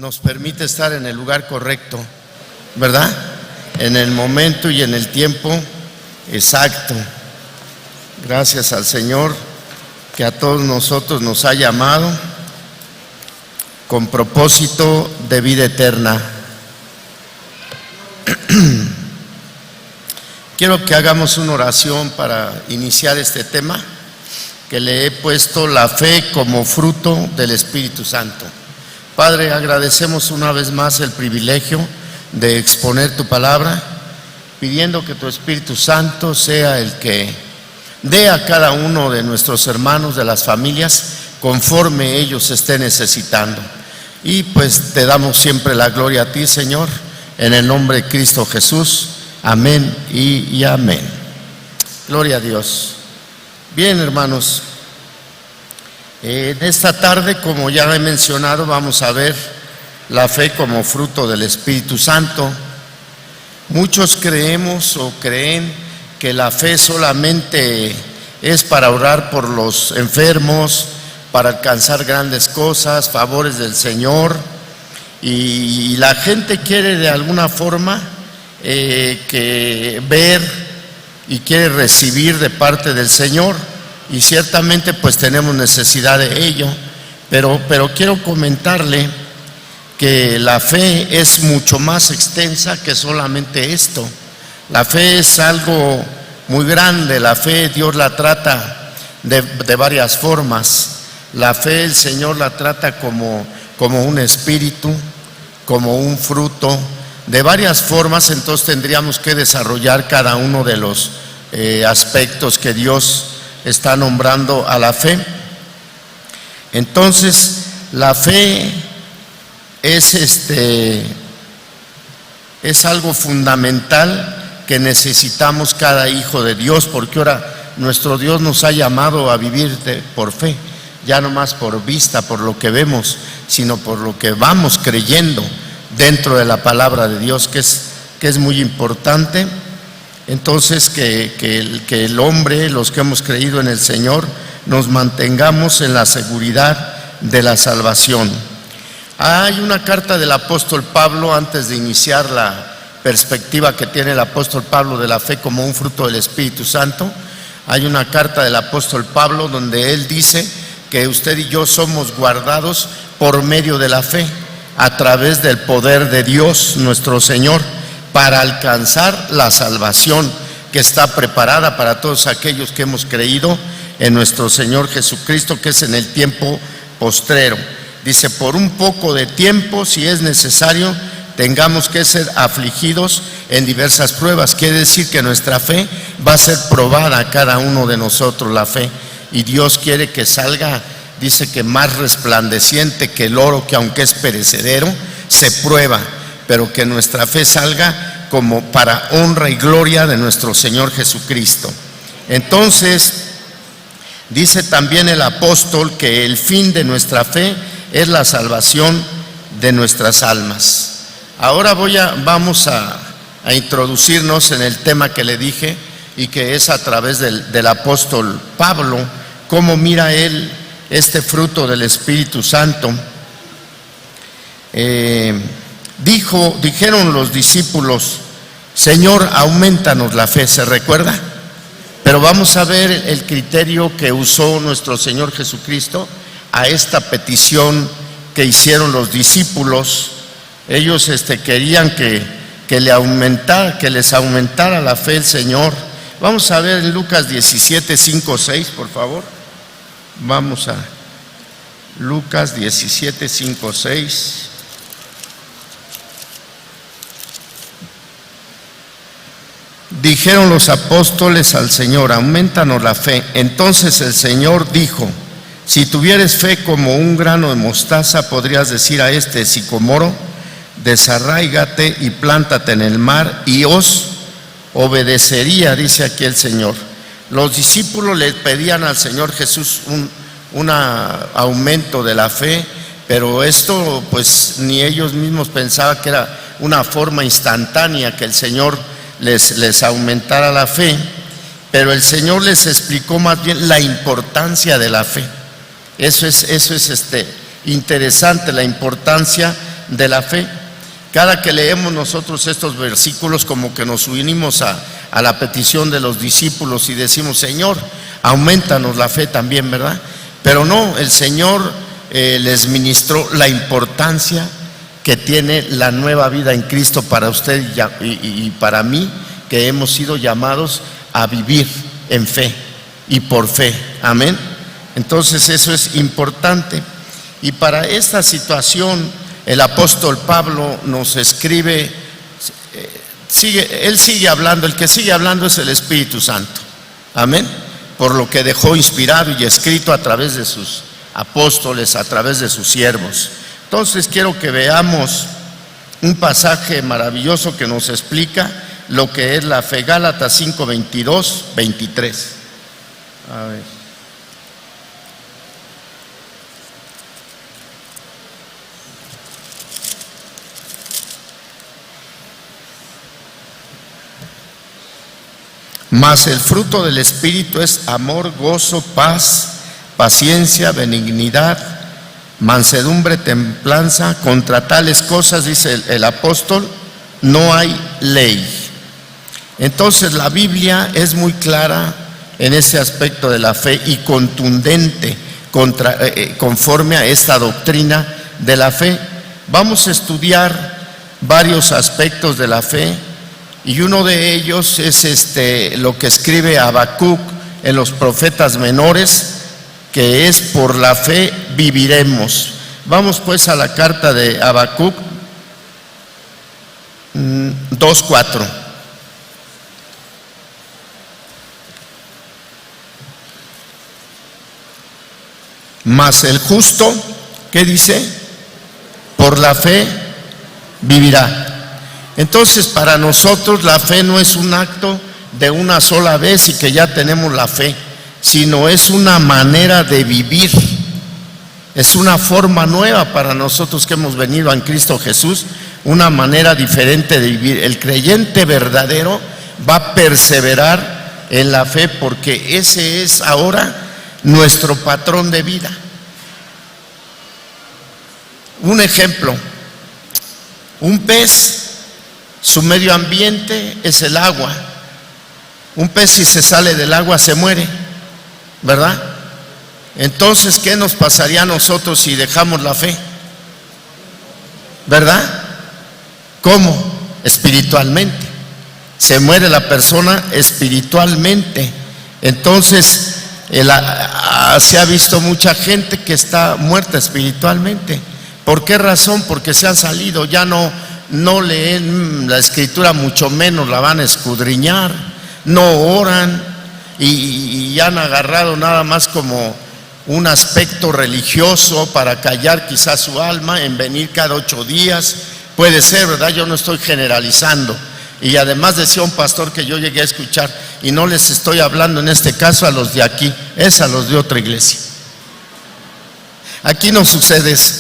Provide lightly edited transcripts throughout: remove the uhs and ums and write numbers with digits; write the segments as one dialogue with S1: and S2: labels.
S1: nos permite estar en el lugar correcto, ¿verdad? En el momento y en el tiempo exacto. Gracias al Señor que a todos nosotros nos ha llamado con propósito de vida eterna. Quiero que hagamos una oración para iniciar este tema que le he puesto: la fe como fruto del Espíritu Santo. Padre, agradecemos una vez más el privilegio de exponer tu palabra, pidiendo que tu Espíritu Santo sea el que dé a cada uno de nuestros hermanos, de las familias, conforme ellos estén necesitando. Y pues te damos siempre la gloria a ti, Señor, en el nombre de Cristo Jesús. Amén y amén. Gloria a Dios. Bien, hermanos, en esta tarde, como ya he mencionado, vamos a ver la fe como fruto del Espíritu Santo. Muchos creemos o creen que la fe solamente es para orar por los enfermos, para alcanzar grandes cosas, favores del Señor, y la gente quiere de alguna forma que ver y quiere recibir de parte del Señor, y ciertamente pues tenemos necesidad de ello, pero quiero comentarle que la fe es mucho más extensa que solamente esto. La fe es algo muy grande. La fe Dios la trata de varias formas. La fe el Señor la trata como un espíritu, como un fruto, de varias formas. Entonces tendríamos que desarrollar cada uno de los aspectos que Dios está nombrando a la fe. Entonces la fe es algo fundamental que necesitamos cada hijo de Dios, porque ahora nuestro Dios nos ha llamado a vivir por fe, ya no más por vista, por lo que vemos, sino por lo que vamos creyendo dentro de la palabra de Dios, que es muy importante. Entonces que el hombre, los que hemos creído en el Señor, nos mantengamos en la seguridad de la salvación. Hay una carta del apóstol Pablo, antes de iniciar la perspectiva que tiene el apóstol Pablo de la fe como un fruto del Espíritu Santo. Hay una carta del apóstol Pablo donde él dice que usted y yo somos guardados por medio de la fe, a través del poder de Dios nuestro Señor, para alcanzar la salvación que está preparada para todos aquellos que hemos creído en nuestro Señor Jesucristo, que es en el tiempo postrero. Dice: por un poco de tiempo, si es necesario, tengamos que ser afligidos en diversas pruebas. Quiere decir que nuestra fe va a ser probada a cada uno de nosotros, la fe. Y Dios quiere que salga, dice que más resplandeciente que el oro, que aunque es perecedero, se prueba, pero que nuestra fe salga como para honra y gloria de nuestro Señor Jesucristo. Entonces, dice también el apóstol que el fin de nuestra fe es la salvación de nuestras almas. Ahora vamos a introducirnos en el tema que le dije, y que es a través del apóstol Pablo, cómo mira él este fruto del Espíritu Santo. Dijeron los discípulos: Señor, aumentanos la fe. ¿Se recuerda? Pero vamos a ver el criterio que usó nuestro Señor Jesucristo a esta petición que hicieron los discípulos. Ellos querían que les aumentara la fe el Señor. Vamos a ver en Lucas 17, 5, 6, por favor. Vamos a Lucas 17, 5, 6. Dijeron los apóstoles al Señor: aumentanos la fe. Entonces el Señor dijo: si tuvieres fe como un grano de mostaza, podrías decir a este sicomoro: desarráigate y plántate en el mar, y os obedecería, dice aquí el Señor. Los discípulos le pedían al Señor Jesús un aumento de la fe, pero esto pues ni ellos mismos pensaban que era una forma instantánea que el Señor les aumentara la fe, pero el Señor les explicó más bien la importancia de la fe. Eso es interesante, la importancia de la fe. Cada que leemos nosotros estos versículos, como que nos unimos a la petición de los discípulos y decimos: Señor, aumentanos la fe también, ¿verdad? Pero no, el Señor les ministró la importancia que tiene la nueva vida en Cristo para usted y para mí, que hemos sido llamados a vivir en fe y por fe. Amén. Entonces eso es importante. Y para esta situación el apóstol Pablo nos escribe, él sigue hablando, el que sigue hablando es el Espíritu Santo. Amén. Por lo que dejó inspirado y escrito a través de sus apóstoles, a través de sus siervos. Entonces quiero que veamos un pasaje maravilloso que nos explica lo que es la fe. Gálatas 5, 22, 23. A ver. Mas el fruto del Espíritu es amor, gozo, paz, paciencia, benignidad, mansedumbre, templanza. Contra tales cosas, dice el apóstol, no hay ley. Entonces la Biblia es muy clara en ese aspecto de la fe y contundente conforme a esta doctrina de la fe. Vamos a estudiar varios aspectos de la fe. Y uno de ellos es lo que escribe Habacuc en los profetas menores, que es: por la fe viviremos. Vamos pues a la carta de Habacuc 2:4. Mas el justo, ¿qué dice? Por la fe vivirá. Entonces, para nosotros la fe no es un acto de una sola vez y que ya tenemos la fe, sino es una manera de vivir. Es una forma nueva para nosotros que hemos venido en Cristo Jesús, una manera diferente de vivir. El creyente verdadero va a perseverar en la fe porque ese es ahora nuestro patrón de vida. Un ejemplo: un pez, su medio ambiente es el agua. Un pez, si se sale del agua, se muere, ¿verdad? Entonces, ¿qué nos pasaría a nosotros si dejamos la fe? ¿Verdad? ¿Cómo? Espiritualmente. Se muere la persona espiritualmente. Entonces, se ha visto mucha gente que está muerta espiritualmente. ¿Por qué razón? Porque se han salido, ya no leen la Escritura, mucho menos la van a escudriñar, no oran y han agarrado nada más como un aspecto religioso para callar quizás su alma en venir cada 8 días. Puede ser, ¿verdad? Yo no estoy generalizando. Y además decía un pastor que yo llegué a escuchar, y no les estoy hablando en este caso a los de aquí, es a los de otra iglesia. Aquí no sucede eso.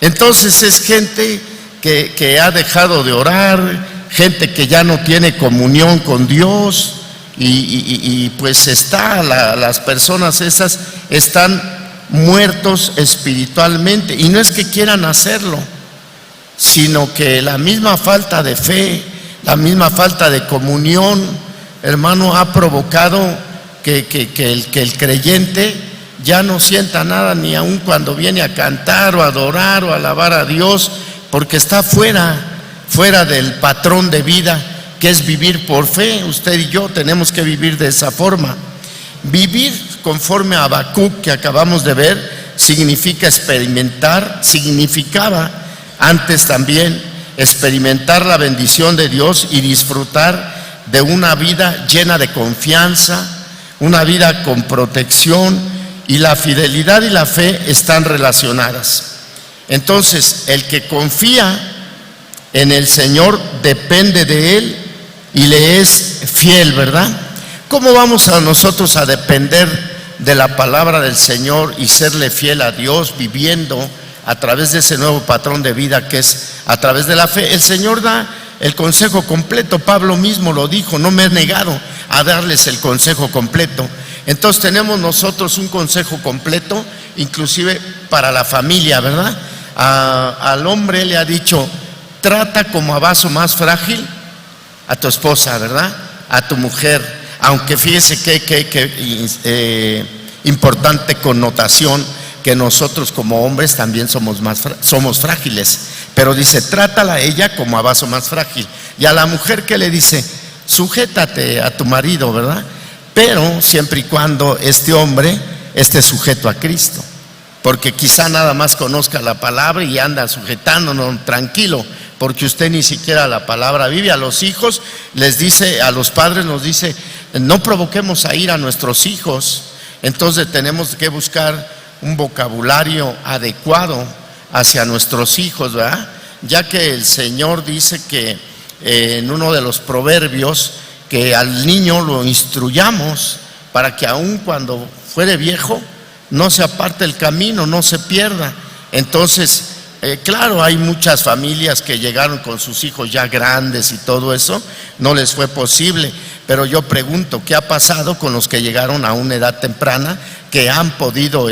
S1: Entonces es gente que ha dejado de orar, gente que ya no tiene comunión con Dios, y pues las personas esas están muertos espiritualmente, y no es que quieran hacerlo, sino que la misma falta de fe, la misma falta de comunión, hermano, ha provocado que el creyente ya no sienta nada, ni aun cuando viene a cantar o a adorar o a alabar a Dios, porque está fuera del patrón de vida que es vivir por fe. Usted y yo tenemos que vivir de esa forma. Vivir conforme a Habacuc, que acabamos de ver, significaba antes también experimentar la bendición de Dios y disfrutar de una vida llena de confianza, una vida con protección, y la fidelidad y la fe están relacionadas. Entonces, el que confía en el Señor depende de Él y le es fiel, ¿verdad? ¿Cómo vamos a nosotros a depender de la palabra del Señor y serle fiel a Dios viviendo a través de ese nuevo patrón de vida que es a través de la fe? El Señor da el consejo completo. Pablo mismo lo dijo: no me he negado a darles el consejo completo. Entonces tenemos nosotros un consejo completo, inclusive para la familia, ¿verdad? al hombre le ha dicho: trata como a vaso más frágil a tu esposa, ¿verdad? A tu mujer. Aunque fíjese que importante connotación, que nosotros como hombres también somos frágiles. Pero dice: trátala a ella como a vaso más frágil. Y a la mujer, ¿qué le dice? Sujétate a tu marido, ¿verdad? Pero siempre y cuando este hombre esté sujeto a Cristo. Porque quizá nada más conozca la palabra y anda sujetándonos tranquilo, porque usted ni siquiera la palabra vive. A los hijos les dice, a los padres nos dice: no provoquemos a ir a nuestros hijos. Entonces tenemos que buscar un vocabulario adecuado hacia nuestros hijos, ¿verdad? Ya que el Señor dice que en uno de los proverbios, que al niño lo instruyamos para que aun cuando fuere viejo no se aparte el camino, no se pierda. Entonces, claro, hay muchas familias que llegaron con sus hijos ya grandes y todo eso, no les fue posible. Pero yo pregunto, ¿qué ha pasado con los que llegaron a una edad temprana, que han podido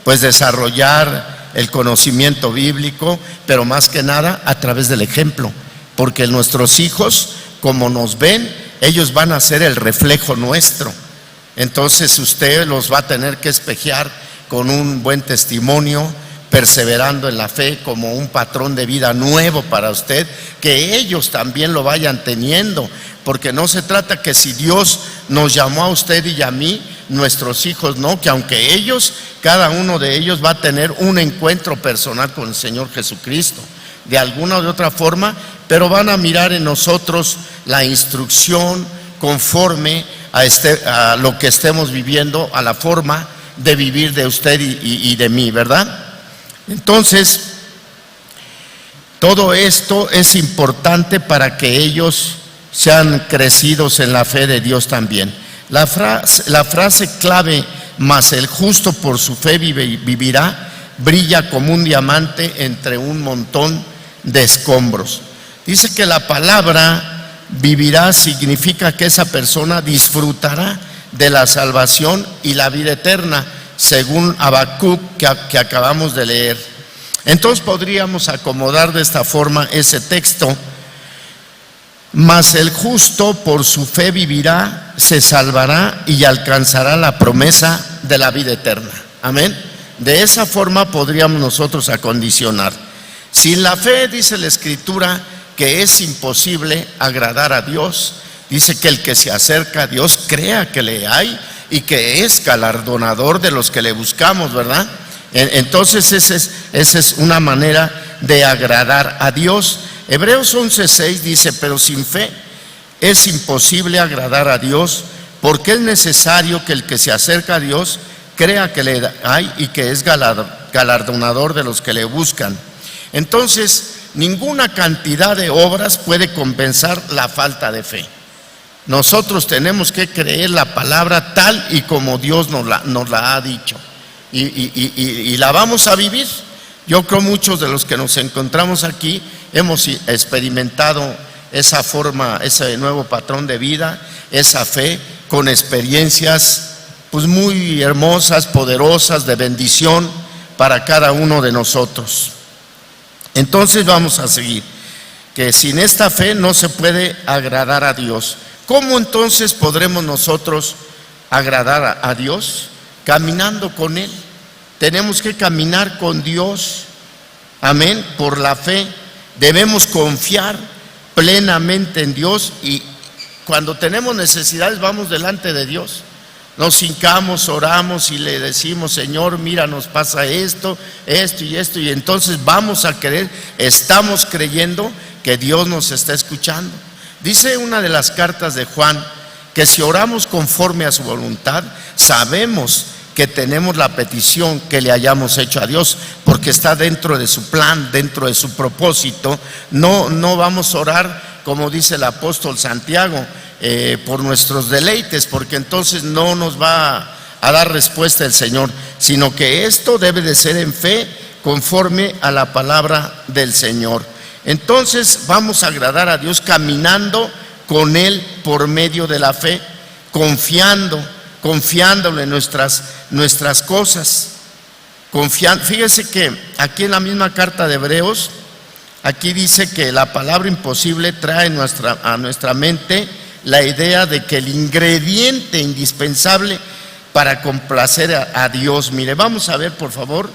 S1: pues desarrollar el conocimiento bíblico, pero más que nada a través del ejemplo? Porque nuestros hijos, como nos ven, ellos van a ser el reflejo nuestro. Entonces usted los va a tener que espejear con un buen testimonio, perseverando en la fe como un patrón de vida nuevo para usted, que ellos también lo vayan teniendo. Porque no se trata que si Dios nos llamó a usted y a mí, nuestros hijos no, que aunque ellos, cada uno de ellos va a tener un encuentro personal con el Señor Jesucristo, de alguna o de otra forma, pero van a mirar en nosotros la instrucción conforme a lo que estemos viviendo, a la forma de vivir de usted y de mí, ¿verdad? Entonces, todo esto es importante para que ellos sean crecidos en la fe de Dios también. La frase clave: mas el justo por su fe vivirá, brilla como un diamante entre un montón de escombros. Dice que la palabra vivirá significa que esa persona disfrutará de la salvación y la vida eterna, según Habacuc que acabamos de leer. Entonces podríamos acomodar de esta forma ese texto: mas el justo por su fe vivirá, se salvará y alcanzará la promesa de la vida eterna. Amén. De esa forma podríamos nosotros acondicionar. Sin la fe, dice la Escritura, que es imposible agradar a Dios. Dice que el que se acerca a Dios crea que le hay y que es galardonador de los que le buscamos, ¿verdad? Entonces esa es una manera de agradar a Dios. Hebreos 11:6 dice: pero sin fe es imposible agradar a Dios, porque es necesario que el que se acerca a Dios crea que le hay y que es galardonador de los que le buscan. Entonces, ninguna cantidad de obras puede compensar la falta de fe. Nosotros tenemos que creer la palabra tal y como Dios nos la ha dicho, y la vamos a vivir. Yo creo muchos de los que nos encontramos aquí hemos experimentado esa forma, ese nuevo patrón de vida, esa fe, con experiencias pues muy hermosas, poderosas, de bendición para cada uno de nosotros. Entonces vamos a seguir, que sin esta fe no se puede agradar a Dios. ¿Cómo entonces podremos nosotros agradar a Dios? Caminando con Él. Tenemos que caminar con Dios, amén, por la fe. Debemos confiar plenamente en Dios, y cuando tenemos necesidades vamos delante de Dios. Nos hincamos, oramos y le decimos: Señor, mira, nos pasa esto, esto y esto, y entonces vamos a creer, estamos creyendo que Dios nos está escuchando. Dice una de las cartas de Juan que si oramos conforme a su voluntad, sabemos que tenemos la petición que le hayamos hecho a Dios, porque está dentro de su plan, dentro de su propósito. No vamos a orar, como dice el apóstol Santiago, por nuestros deleites, porque entonces no nos va a dar respuesta el Señor, sino que esto debe de ser en fe, conforme a la palabra del Señor. Entonces vamos a agradar a Dios caminando con Él por medio de la fe, confiándole nuestras cosas. Fíjese que aquí en la misma carta de Hebreos, aquí dice que la palabra imposible trae a nuestra mente la idea de que el ingrediente indispensable para complacer a Dios. Mire, vamos a ver por favor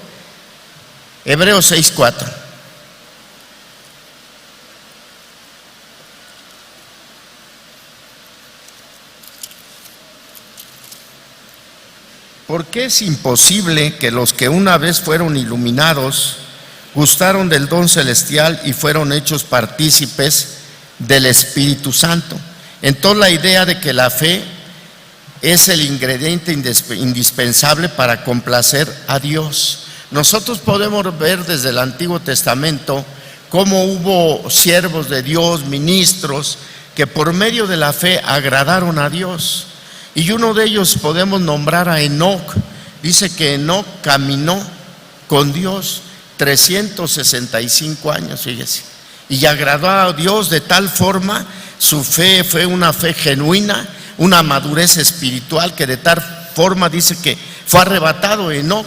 S1: Hebreos 6:4. Porque es imposible que los que una vez fueron iluminados gustaron del don celestial y fueron hechos partícipes del Espíritu Santo. Entonces la idea de que la fe es el ingrediente indispensable para complacer a Dios. Nosotros podemos ver desde el Antiguo Testamento cómo hubo siervos de Dios, ministros, que por medio de la fe agradaron a Dios. Y uno de ellos podemos nombrar a Enoc. Dice que Enoc caminó con Dios 365 años, fíjese, y agradó a Dios de tal forma, su fe fue una fe genuina, una madurez espiritual, que de tal forma dice que fue arrebatado Enoc,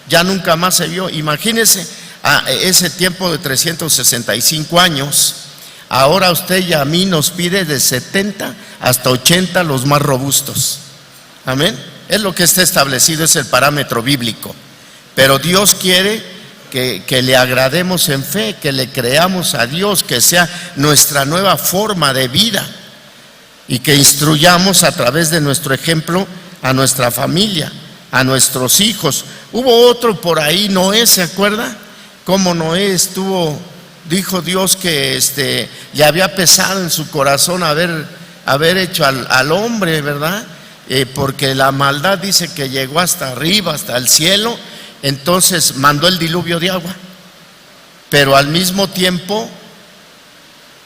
S1: ya nunca más se vio. Imagínese a ese tiempo de 365 años. Ahora usted y a mí nos pide de 70 hasta 80 los más robustos. Amén. Es lo que está establecido, es el parámetro bíblico. Pero Dios quiere que le agrademos en fe, que le creamos a Dios, que sea nuestra nueva forma de vida y que instruyamos a través de nuestro ejemplo a nuestra familia, a nuestros hijos. Hubo otro por ahí, Noé, ¿se acuerda? Cómo Noé dijo Dios que le había pesado en su corazón haber hecho al hombre, ¿verdad? Porque la maldad dice que llegó hasta arriba, hasta el cielo. Entonces mandó el diluvio de agua, pero al mismo tiempo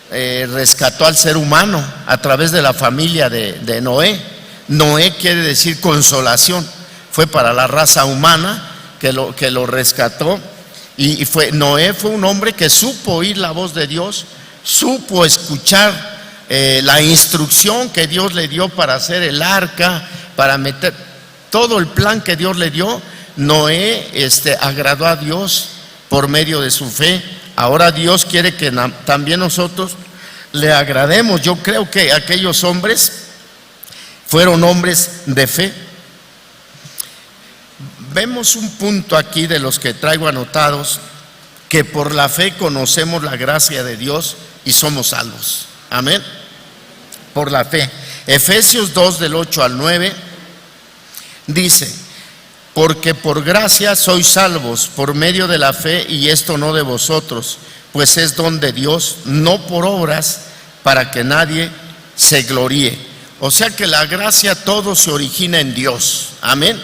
S1: rescató al ser humano a través de la familia de Noé. Noé quiere decir consolación, fue para la raza humana que lo rescató. Y Noé fue un hombre que supo oír la voz de Dios, supo escuchar la instrucción que Dios le dio para hacer el arca, para meter todo el plan que Dios le dio. Noé agradó a Dios por medio de su fe. Ahora Dios quiere que también nosotros le agrademos. Yo creo que aquellos hombres fueron hombres de fe. Vemos un punto aquí de los que traigo anotados, que por la fe conocemos la gracia de Dios y somos salvos. Amén. Por la fe. Efesios 2 del 8 al 9 dice: porque por gracia sois salvos por medio de la fe, y esto no de vosotros, pues es don de Dios, no por obras, para que nadie se gloríe. O sea que la gracia, todo se origina en Dios. Amén.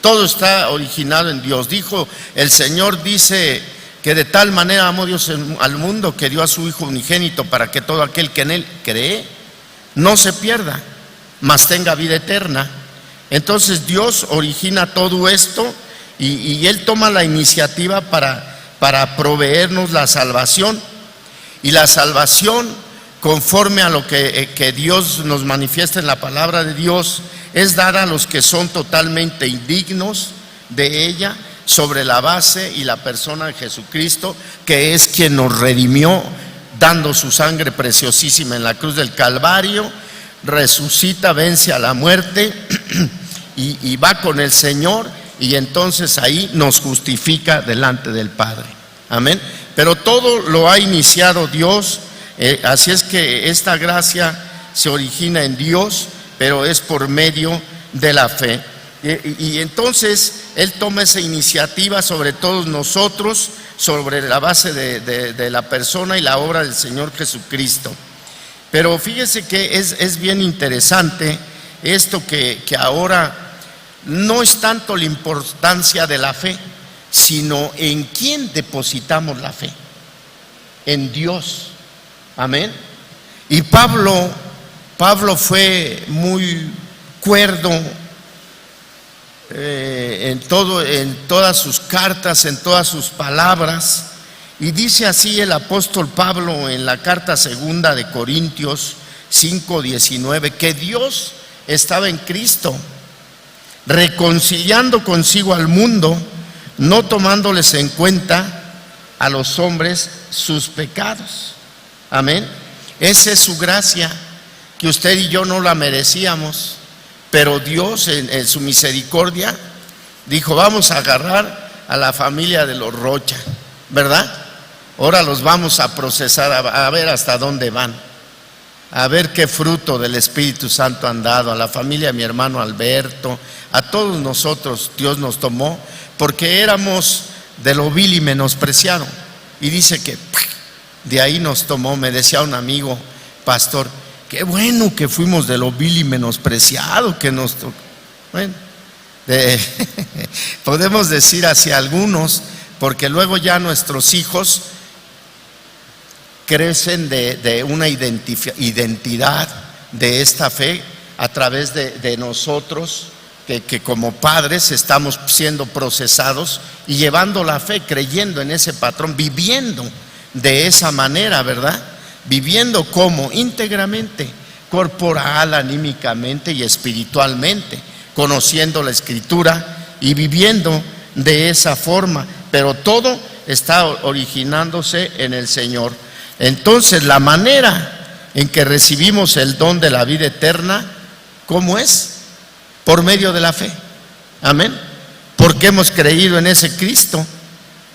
S1: Todo está originado en Dios. Dijo el Señor, dice que de tal manera amó Dios al mundo que dio a su Hijo unigénito, para que todo aquel que en Él cree no se pierda, mas tenga vida eterna. Entonces Dios origina todo esto y Él toma la iniciativa para proveernos la salvación. Y la salvación, conforme a lo que Dios nos manifiesta en la palabra de Dios, es dada a los que son totalmente indignos de ella, sobre la base y la persona de Jesucristo, que es quien nos redimió dando su sangre preciosísima en la cruz del Calvario. Resucita, vence a la muerte y va con el Señor, y entonces ahí nos justifica delante del Padre. Amén. Pero todo lo ha iniciado Dios, así es que esta gracia se origina en Dios, pero es por medio de la fe. Y entonces Él toma esa iniciativa sobre todos nosotros, sobre la base de la persona y la obra del Señor Jesucristo. Pero fíjese que es bien interesante esto, que ahora no es tanto la importancia de la fe, sino en quién depositamos la fe. En Dios. Amén. Y Pablo fue muy cuerdo en todas sus cartas, en todas sus palabras. Y dice así el apóstol Pablo en la carta segunda de Corintios 5:19, que Dios estaba en Cristo, reconciliando consigo al mundo, no tomándoles en cuenta a los hombres sus pecados. Amén. Esa es su gracia, que usted y yo no la merecíamos, pero Dios en su misericordia dijo: vamos a agarrar a la familia de los Rocha, ¿verdad? Ahora los vamos a procesar, a ver hasta dónde van, a ver qué fruto del Espíritu Santo han dado. A la familia de mi hermano Alberto, a todos nosotros Dios nos tomó porque éramos de lo vil y menospreciado, y dice que de ahí nos tomó. Me decía un amigo pastor: qué bueno que fuimos de lo vil y menospreciado, que nos tocó. Bueno, podemos decir hacia algunos, porque luego ya nuestros hijos crecen de una identidad de esta fe a través de nosotros, que como padres estamos siendo procesados y llevando la fe, creyendo en ese patrón, viviendo de esa manera, ¿verdad? Viviendo como íntegramente, corporal, anímicamente y espiritualmente, conociendo la Escritura y viviendo de esa forma, pero todo está originándose en el Señor. Entonces, la manera en que recibimos el don de la vida eterna, ¿cómo es? Por medio de la fe. Amén. Porque hemos creído en ese Cristo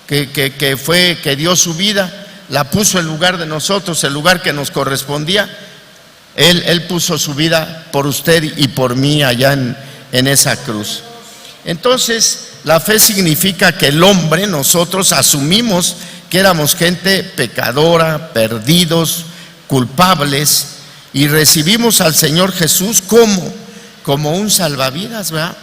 S1: que dio su vida, la puso en lugar de nosotros, el lugar que nos correspondía. Él puso su vida por usted y por mí allá en esa cruz. Entonces, la fe significa que el hombre, nosotros asumimos que éramos gente pecadora, perdidos, culpables, y recibimos al Señor Jesús como un salvavidas, ¿verdad?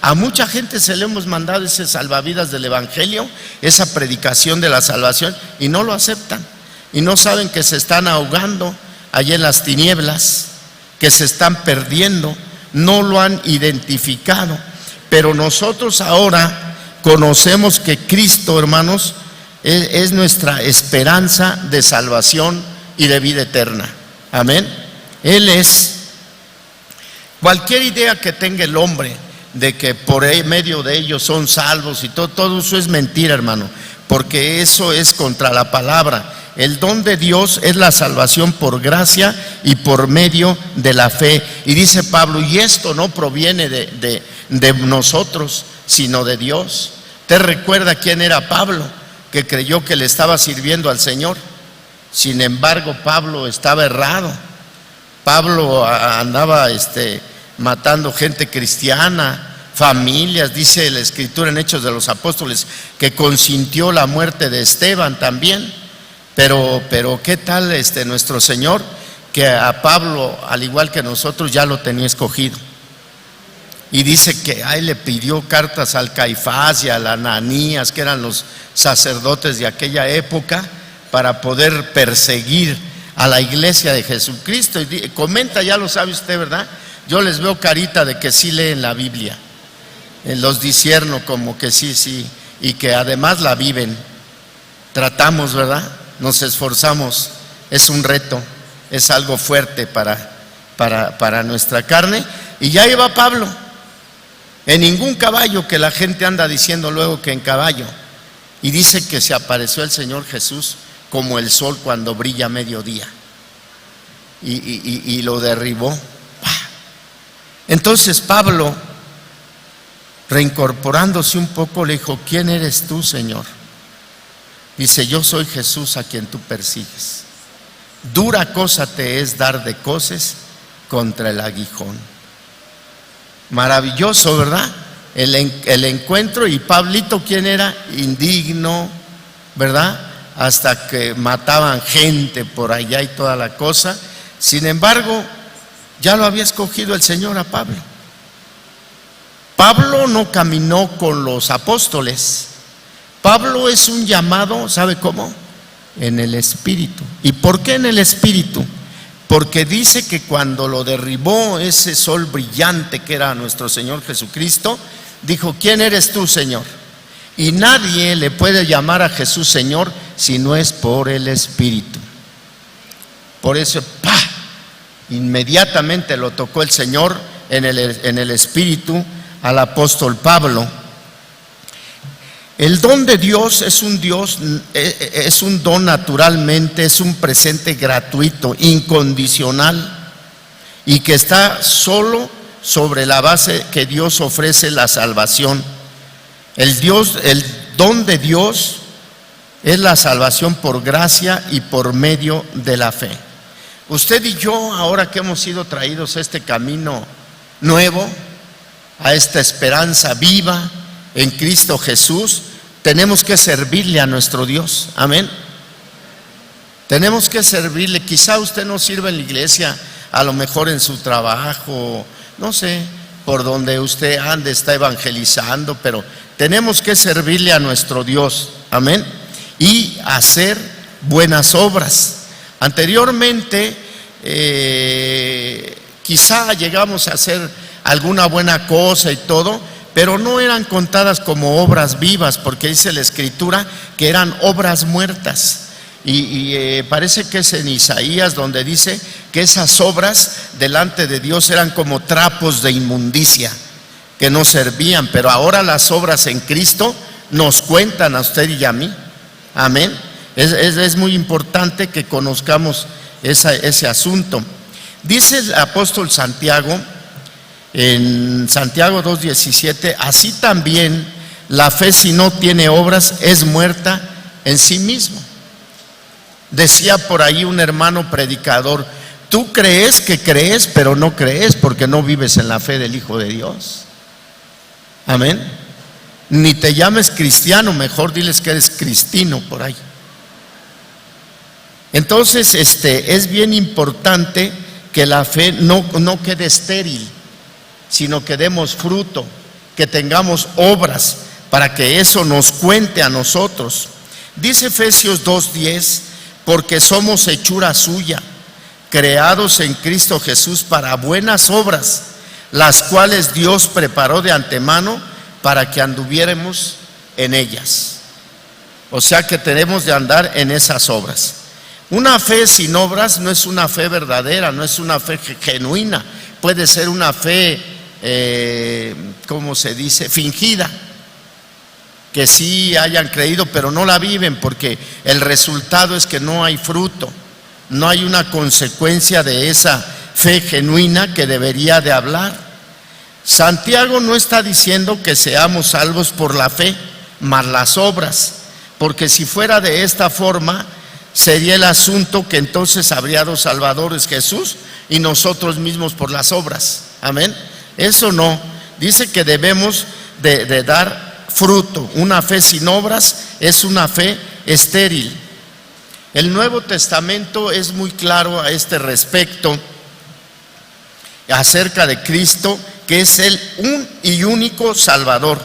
S1: A mucha gente se le hemos mandado ese salvavidas del Evangelio, esa predicación de la salvación, y no lo aceptan, y no saben que se están ahogando allí en las tinieblas, que se están perdiendo, no lo han identificado. Pero nosotros ahora conocemos que Cristo, hermanos, es nuestra esperanza de salvación y de vida eterna. Amén. Él es. Cualquier idea que tenga el hombre de que por medio de ellos son salvos y todo eso es mentira, hermano, porque eso es contra la palabra. El don de Dios es la salvación por gracia y por medio de la fe. Y dice Pablo: y esto no proviene de nosotros, sino de Dios. ¿Te recuerda quién era Pablo? Que creyó que le estaba sirviendo al Señor. Sin embargo, Pablo estaba errado. Pablo andaba matando gente cristiana, familias. Dice la Escritura en Hechos de los Apóstoles que consintió la muerte de Esteban también. Pero ¿qué tal nuestro Señor? Que a Pablo, al igual que nosotros, ya lo tenía escogido. Y dice que ahí le pidió cartas al Caifás y al Ananías, que eran los sacerdotes de aquella época, para poder perseguir a la iglesia de Jesucristo. Y comenta, ya lo sabe usted, ¿verdad? Yo les veo carita de que sí leen la Biblia. Los discierno como que sí, y que además la viven. Tratamos, ¿verdad? Nos esforzamos. Es un reto, es algo fuerte para nuestra carne. Y ya iba Pablo en ningún caballo, que la gente anda diciendo luego que en caballo. Y dice que se apareció el Señor Jesús como el sol cuando brilla a mediodía, y lo derribó. Entonces Pablo, reincorporándose un poco, le dijo: ¿quién eres tú, Señor? Dice: yo soy Jesús a quien tú persigues. Dura cosa te es dar de coces contra el aguijón. Maravilloso, ¿verdad? El encuentro. Y Pablito, ¿quién era? Indigno, ¿verdad? Hasta que mataban gente por allá y toda la cosa. Sin embargo, ya lo había escogido el Señor a Pablo. Pablo no caminó con los apóstoles. Pablo es un llamado, ¿sabe cómo? En el Espíritu. ¿Y por qué en el Espíritu? Porque dice que cuando lo derribó ese sol brillante que era nuestro Señor Jesucristo, dijo: ¿quién eres tú, Señor? Y nadie le puede llamar a Jesús Señor si no es por el Espíritu. Por eso, inmediatamente lo tocó el Señor en el Espíritu al apóstol Pablo. El don de Dios es un don naturalmente, es un presente gratuito, incondicional, y que está solo sobre la base que Dios ofrece la salvación. El don de Dios es la salvación por gracia y por medio de la fe. Usted y yo, ahora que hemos sido traídos a este camino nuevo, a esta esperanza viva en Cristo Jesús, tenemos que servirle a nuestro Dios. Amén. Tenemos que servirle. Quizá usted no sirve en la iglesia, a lo mejor en su trabajo, no sé, por donde usted ande, está evangelizando, pero tenemos que servirle a nuestro Dios. Amén. Y hacer buenas obras. Anteriormente, quizá llegamos a hacer alguna buena cosa y todo, pero no eran contadas como obras vivas, porque dice la Escritura que eran obras muertas. Y parece que es en Isaías donde dice que esas obras delante de Dios eran como trapos de inmundicia que no servían, pero ahora las obras en Cristo nos cuentan a usted y a mí. Amén. Es muy importante que conozcamos ese asunto. Dice el apóstol Santiago en Santiago 2:17: así también la fe, si no tiene obras, es muerta en sí mismo. Decía por ahí un hermano predicador: tú crees que crees, pero no crees porque no vives en la fe del Hijo de Dios. Amén. Ni te llames cristiano, mejor diles que eres cristino por ahí. Entonces, es bien importante que la fe no quede estéril, sino que demos fruto, que tengamos obras para que eso nos cuente a nosotros. Dice Efesios 2:10: porque somos hechura suya, creados en Cristo Jesús para buenas obras, las cuales Dios preparó de antemano para que anduviéramos en ellas. O sea que tenemos de andar en esas obras. Una fe sin obras no es una fe verdadera, no es una fe genuina. Puede ser una fe, ¿cómo se dice?, fingida, que sí hayan creído pero no la viven, porque el resultado es que no hay fruto, no hay una consecuencia de esa fe genuina que debería de hablar. Santiago no está diciendo que seamos salvos por la fe más las obras, porque si fuera de esta forma sería el asunto que entonces habría dos salvadores, Jesús y nosotros mismos por las obras. Amén. Eso no. Dice que debemos de dar fruto. Una fe sin obras es una fe estéril. El Nuevo Testamento es muy claro a este respecto, acerca de Cristo, que es el un y único Salvador.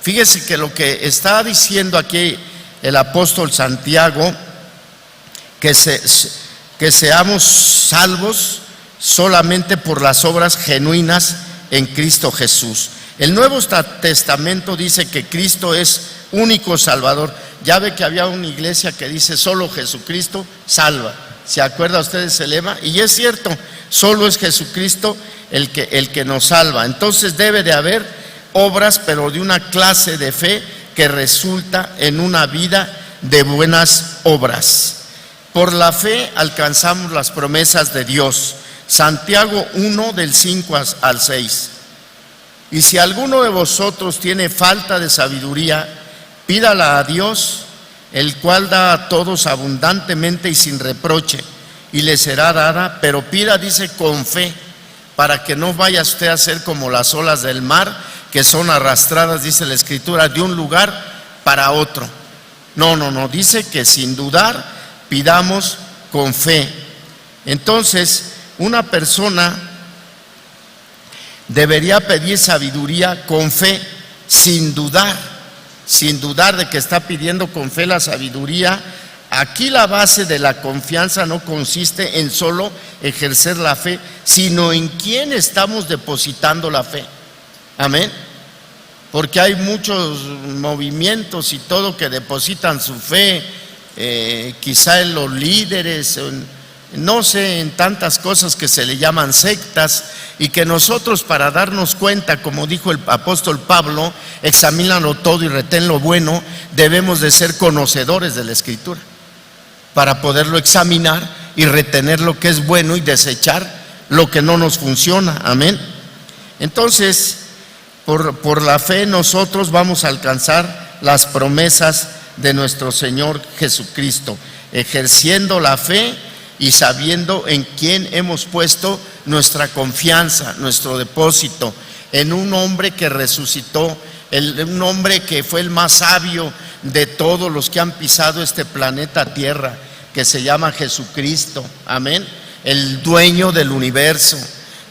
S1: Fíjese que lo que está diciendo aquí el apóstol Santiago, que seamos salvos solamente por las obras genuinas en Cristo Jesús. El Nuevo Testamento dice que Cristo es único Salvador. Ya ve que había una iglesia que dice solo Jesucristo salva. ¿Se acuerda usted de ese lema? Y es cierto, solo es Jesucristo el que nos salva. Entonces debe de haber obras, pero de una clase de fe que resulta en una vida de buenas obras. Por la fe alcanzamos las promesas de Dios. Santiago 1 del 5 al 6. Y si alguno de vosotros tiene falta de sabiduría, pídala a Dios, el cual da a todos abundantemente y sin reproche, y le será dada. Pero pida, dice, con fe, para que no vaya usted a ser como las olas del mar, que son arrastradas, dice la Escritura, de un lugar para otro. No, dice que sin dudar pidamos con fe. Entonces, una persona debería pedir sabiduría con fe, sin dudar de que está pidiendo con fe la sabiduría. Aquí la base de la confianza no consiste en solo ejercer la fe, sino en quién estamos depositando la fe. Amén. Porque hay muchos movimientos y todo que depositan su fe, quizá en los líderes, no sé, en tantas cosas que se le llaman sectas, y que nosotros, para darnos cuenta, como dijo el apóstol Pablo, examínalo todo y retén lo bueno, debemos de ser conocedores de la Escritura para poderlo examinar y retener lo que es bueno y desechar lo que no nos funciona. Amén. Entonces, por la fe nosotros vamos a alcanzar las promesas de nuestro Señor Jesucristo, ejerciendo la fe y sabiendo en quién hemos puesto nuestra confianza, nuestro depósito, en un hombre que resucitó, un hombre que fue el más sabio de todos los que han pisado este planeta Tierra, que se llama Jesucristo. Amén. El dueño del universo.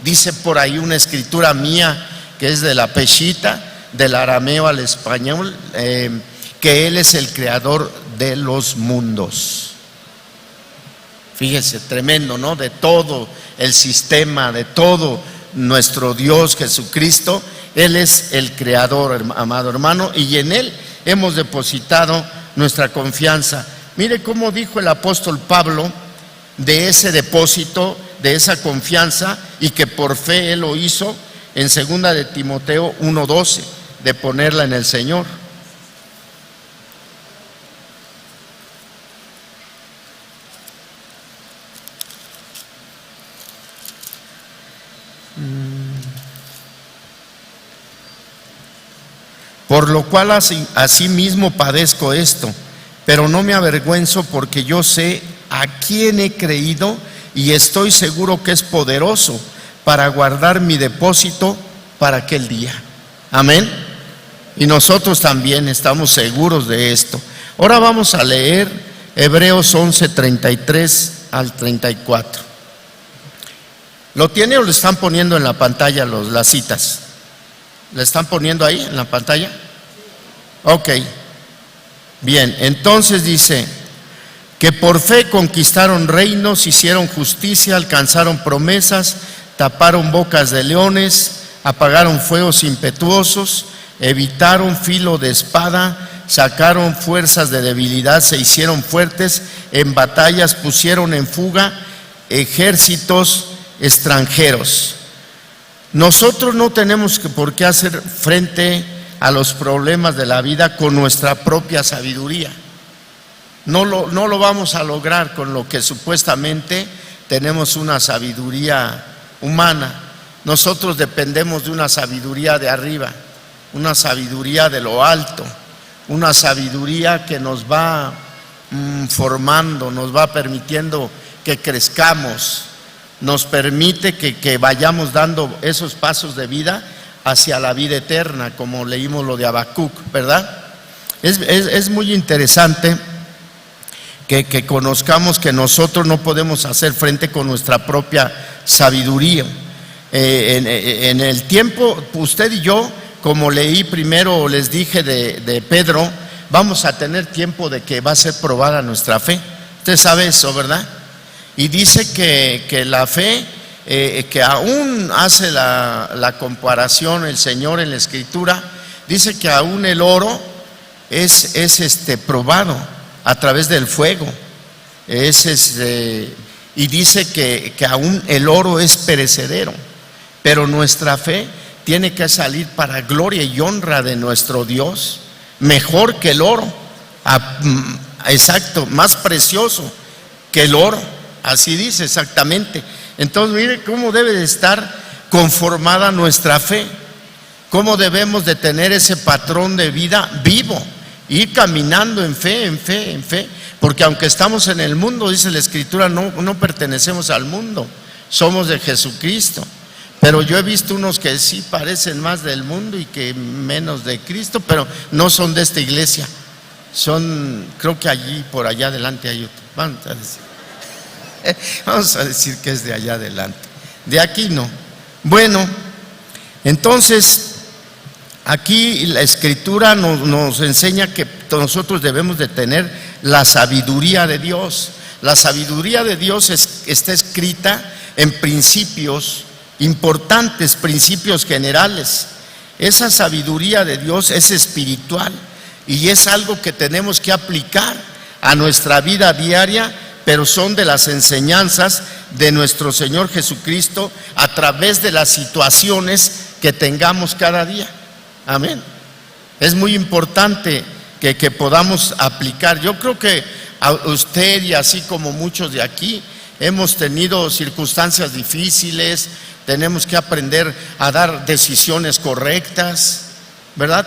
S1: Dice por ahí una escritura mía, que es de la Peshita, del arameo al español, que Él es el creador de los mundos. Fíjese, tremendo, ¿no? De todo el sistema, de todo nuestro Dios Jesucristo, Él es el creador, amado hermano, y en Él hemos depositado nuestra confianza. Mire cómo dijo el apóstol Pablo de ese depósito, de esa confianza, y que por fe Él lo hizo en 2 de Timoteo 1:12, de ponerla en el Señor. Por lo cual asimismo padezco esto, pero no me avergüenzo, porque yo sé a quién he creído y estoy seguro que es poderoso para guardar mi depósito para aquel día. Amén. Y nosotros también estamos seguros de esto. Ahora vamos a leer Hebreos 11:33 al 34. ¿Lo tiene o le están poniendo en la pantalla las citas? ¿Le están poniendo ahí en la pantalla? Ok. Bien, entonces dice que por fe conquistaron reinos, hicieron justicia, alcanzaron promesas, taparon bocas de leones, apagaron fuegos impetuosos, evitaron filo de espada, sacaron fuerzas de debilidad, se hicieron fuertes, en batallas pusieron en fuga ejércitos extranjeros. Nosotros no tenemos por qué hacer frente a los problemas de la vida con nuestra propia sabiduría. No lo vamos a lograr con lo que supuestamente tenemos una sabiduría humana. Nosotros dependemos de una sabiduría de arriba, una sabiduría de lo alto, una sabiduría que nos va formando, nos va permitiendo que crezcamos, nos permite que vayamos dando esos pasos de vida hacia la vida eterna, como leímos lo de Habacuc, ¿verdad? Es muy interesante que conozcamos que nosotros no podemos hacer frente con nuestra propia sabiduría. En el tiempo, usted y yo, como leí primero, les dije de Pedro, vamos a tener tiempo de que va a ser probada nuestra fe. Usted sabe eso, ¿verdad? Y dice que la fe, que aún hace la comparación el Señor en la Escritura, dice que aún el oro es probado a través del fuego, y dice que aún el oro es perecedero, pero nuestra fe tiene que salir para gloria y honra de nuestro Dios, mejor que el oro, exacto, más precioso que el oro, así dice exactamente. Entonces mire cómo debe de estar conformada nuestra fe, cómo debemos de tener ese patrón de vida vivo, ir caminando en fe, en fe, en fe, porque aunque estamos en el mundo, dice la Escritura, no pertenecemos al mundo, somos de Jesucristo. Pero yo he visto unos que sí parecen más del mundo y que menos de Cristo, pero no son de esta iglesia, son, creo que allí, por allá adelante hay otro. Vamos a decir que es de allá adelante, de aquí no. Bueno, entonces aquí la Escritura nos enseña que nosotros debemos de tener la sabiduría de Dios. La sabiduría de Dios está escrita en principios importantes, principios generales. Esa sabiduría de Dios es espiritual y es algo que tenemos que aplicar a nuestra vida diaria pero son de las enseñanzas de nuestro Señor Jesucristo a través de las situaciones que tengamos cada día. Amén. Es muy importante que podamos aplicar. Yo creo que a usted y así como muchos de aquí hemos tenido circunstancias difíciles, tenemos que aprender a dar decisiones correctas, ¿verdad?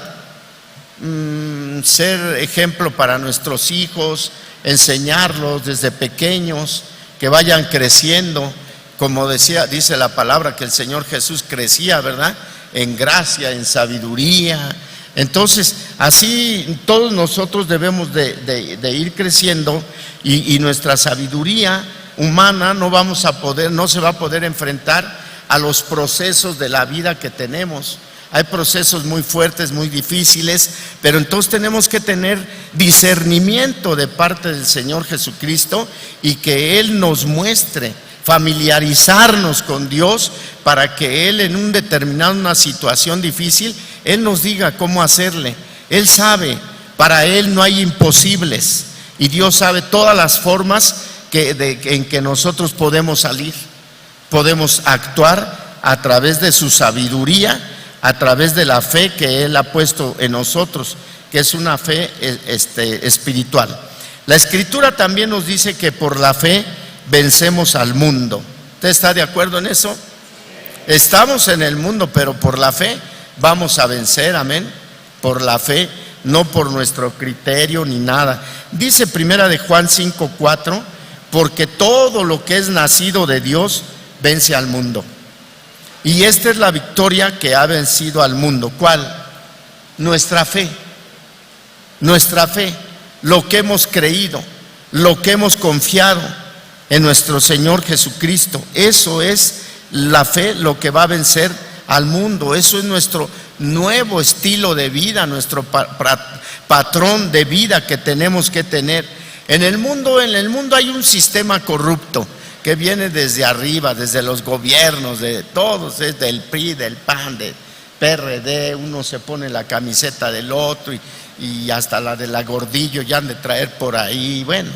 S1: Ser ejemplo para nuestros hijos, enseñarlos desde pequeños, que vayan creciendo, como dice la palabra, que el Señor Jesús crecía, ¿verdad? En gracia, en sabiduría. Entonces, así todos nosotros debemos de ir creciendo y nuestra sabiduría humana no se va a poder enfrentar a los procesos de la vida que tenemos. Hay procesos muy fuertes, muy difíciles, pero entonces tenemos que tener discernimiento de parte del Señor Jesucristo y que Él nos muestre, familiarizarnos con Dios para que Él en una situación difícil, Él nos diga cómo hacerle. Él sabe, para Él no hay imposibles y Dios sabe todas las formas en que nosotros podemos salir, podemos actuar a través de su sabiduría, a través de la fe que Él ha puesto en nosotros, que es una fe espiritual. La Escritura también nos dice que por la fe vencemos al mundo. ¿Usted está de acuerdo en eso? Estamos en el mundo, pero por la fe vamos a vencer, amén. Por la fe, no por nuestro criterio ni nada. Dice primera de Juan 5:4, porque todo lo que es nacido de Dios vence al mundo. Y esta es la victoria que ha vencido al mundo. ¿Cuál? Nuestra fe. Nuestra fe, lo que hemos creído, lo que hemos confiado en nuestro Señor Jesucristo. Eso es la fe, lo que va a vencer al mundo. Eso es nuestro nuevo estilo de vida, nuestro patrón de vida que tenemos que tener. En el mundo hay un sistema corrupto que viene desde arriba, desde los gobiernos, de todos, es del PRI, del PAN, del PRD, uno se pone la camiseta del otro y hasta la de la Gordillo ya han de traer por ahí. Bueno,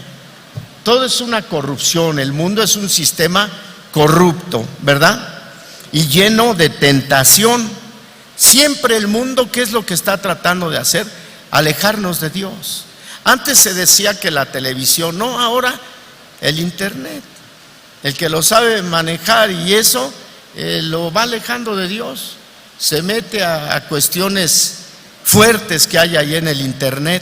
S1: todo es una corrupción, el mundo es un sistema corrupto, ¿verdad? Y lleno de tentación. Siempre el mundo, ¿qué es lo que está tratando de hacer? Alejarnos de Dios. Antes se decía que la televisión, no, ahora el internet. El que lo sabe manejar y eso lo va alejando de Dios. Se mete a cuestiones fuertes que hay ahí en el internet.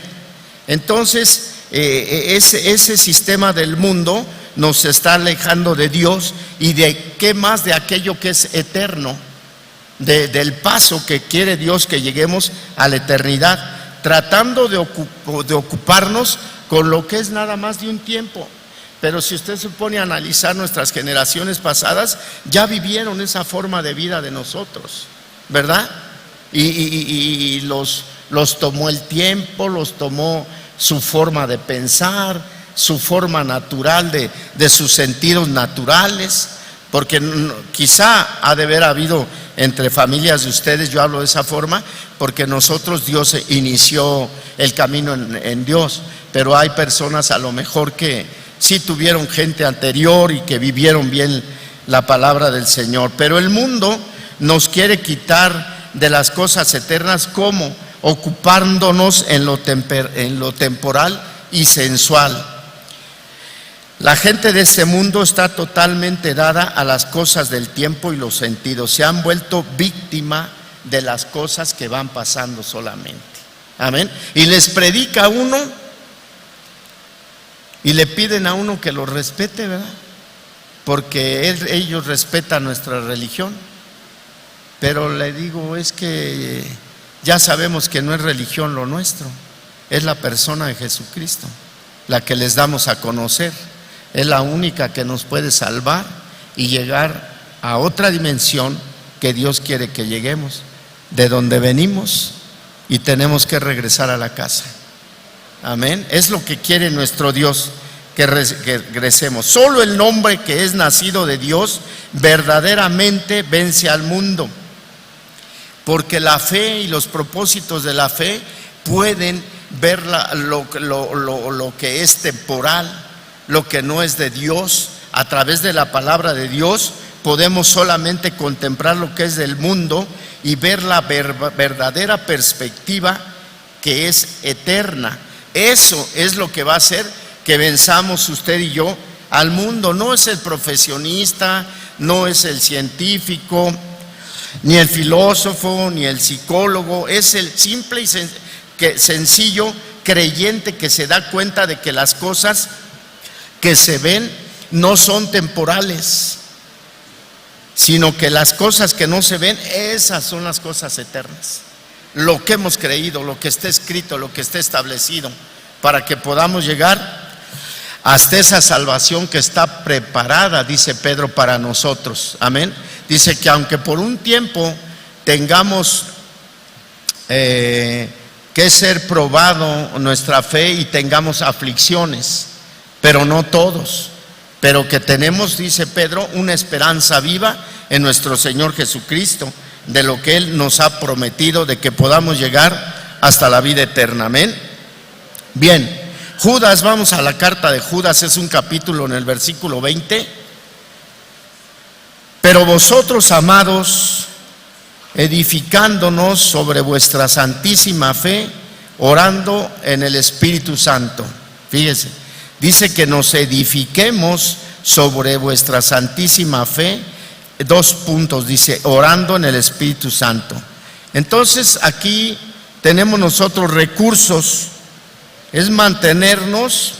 S1: Entonces, ese sistema del mundo nos está alejando de Dios y de qué más, de aquello que es eterno, del paso que quiere Dios que lleguemos a la eternidad, tratando de ocuparnos con lo que es nada más de un tiempo. Pero si usted se pone a analizar, nuestras generaciones pasadas ya vivieron esa forma de vida de nosotros, ¿verdad? Y los tomó el tiempo, los tomó su forma de pensar, su forma natural de sus sentidos naturales, porque quizá ha de haber habido entre familias de ustedes, yo hablo de esa forma, porque nosotros, Dios inició el camino en Dios, pero hay personas a lo mejor que sí tuvieron gente anterior y que vivieron bien la palabra del Señor. Pero el mundo nos quiere quitar de las cosas eternas, ¿cómo? Ocupándonos en lo temporal y sensual. La gente de este mundo está totalmente dada a las cosas del tiempo y los sentidos. Se han vuelto víctima de las cosas que van pasando solamente. Amén. Y les predica a uno y le piden a uno que lo respete, ¿verdad? Porque ellos respetan nuestra religión. Pero le digo, es que ya sabemos que no es religión lo nuestro, es la persona de Jesucristo, la que les damos a conocer. Es la única que nos puede salvar y llegar a otra dimensión que Dios quiere que lleguemos, de donde venimos y tenemos que regresar a la casa. Amén. Es lo que quiere nuestro Dios, que regresemos. Solo el hombre que es nacido de Dios verdaderamente vence al mundo, porque la fe y los propósitos de la fe pueden ver lo que es temporal, lo que no es de Dios. A través de la palabra de Dios podemos solamente contemplar lo que es del mundo y ver la verdadera perspectiva que es eterna. Eso es lo que va a hacer que venzamos usted y yo al mundo. No es el profesionista, no es el científico, ni el filósofo, ni el psicólogo. Es el simple y sencillo creyente que se da cuenta de que las cosas que se ven no son temporales, sino que las cosas que no se ven, esas son las cosas eternas. Lo que hemos creído, lo que está escrito, lo que está establecido, para que podamos llegar hasta esa salvación que está preparada, dice Pedro, para nosotros. Amén. Dice que aunque por un tiempo tengamos que ser probado nuestra fe y tengamos aflicciones, pero no todos, pero que tenemos, dice Pedro, una esperanza viva en nuestro Señor Jesucristo, de lo que Él nos ha prometido, de que podamos llegar hasta la vida eterna. Amén. Bien, Judas, vamos a la carta de Judas, es un capítulo en el versículo 20. Pero vosotros, amados, edificándonos sobre vuestra santísima fe, orando en el Espíritu Santo. Fíjese, dice que nos edifiquemos sobre vuestra santísima fe. 2 puntos, dice, orando en el Espíritu Santo. Entonces aquí tenemos nosotros recursos, es mantenernos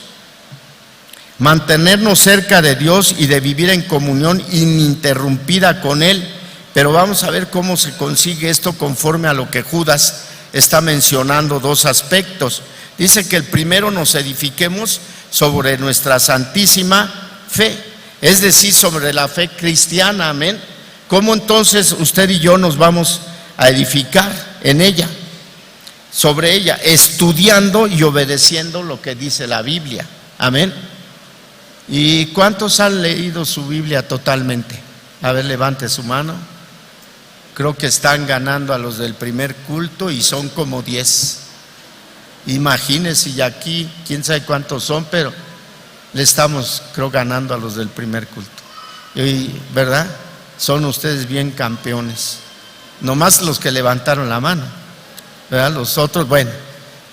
S1: cerca de Dios y de vivir en comunión ininterrumpida con Él. Pero vamos a ver cómo se consigue esto conforme a lo que Judas está mencionando, 2 aspectos. Dice que el primero, nos edifiquemos sobre nuestra santísima fe, es decir, sobre la fe cristiana. Amén. ¿Cómo entonces usted y yo nos vamos a edificar en ella? Sobre ella, estudiando y obedeciendo lo que dice la Biblia. Amén. ¿Y cuántos han leído su Biblia totalmente? A ver, levante su mano. Creo que están ganando a los del primer culto y son como 10. Imagínense, y aquí quién sabe cuántos son, pero le estamos, creo, ganando a los del primer culto. Y, ¿verdad? Son ustedes bien campeones. Nomás los que levantaron la mano, ¿verdad? Los otros, bueno,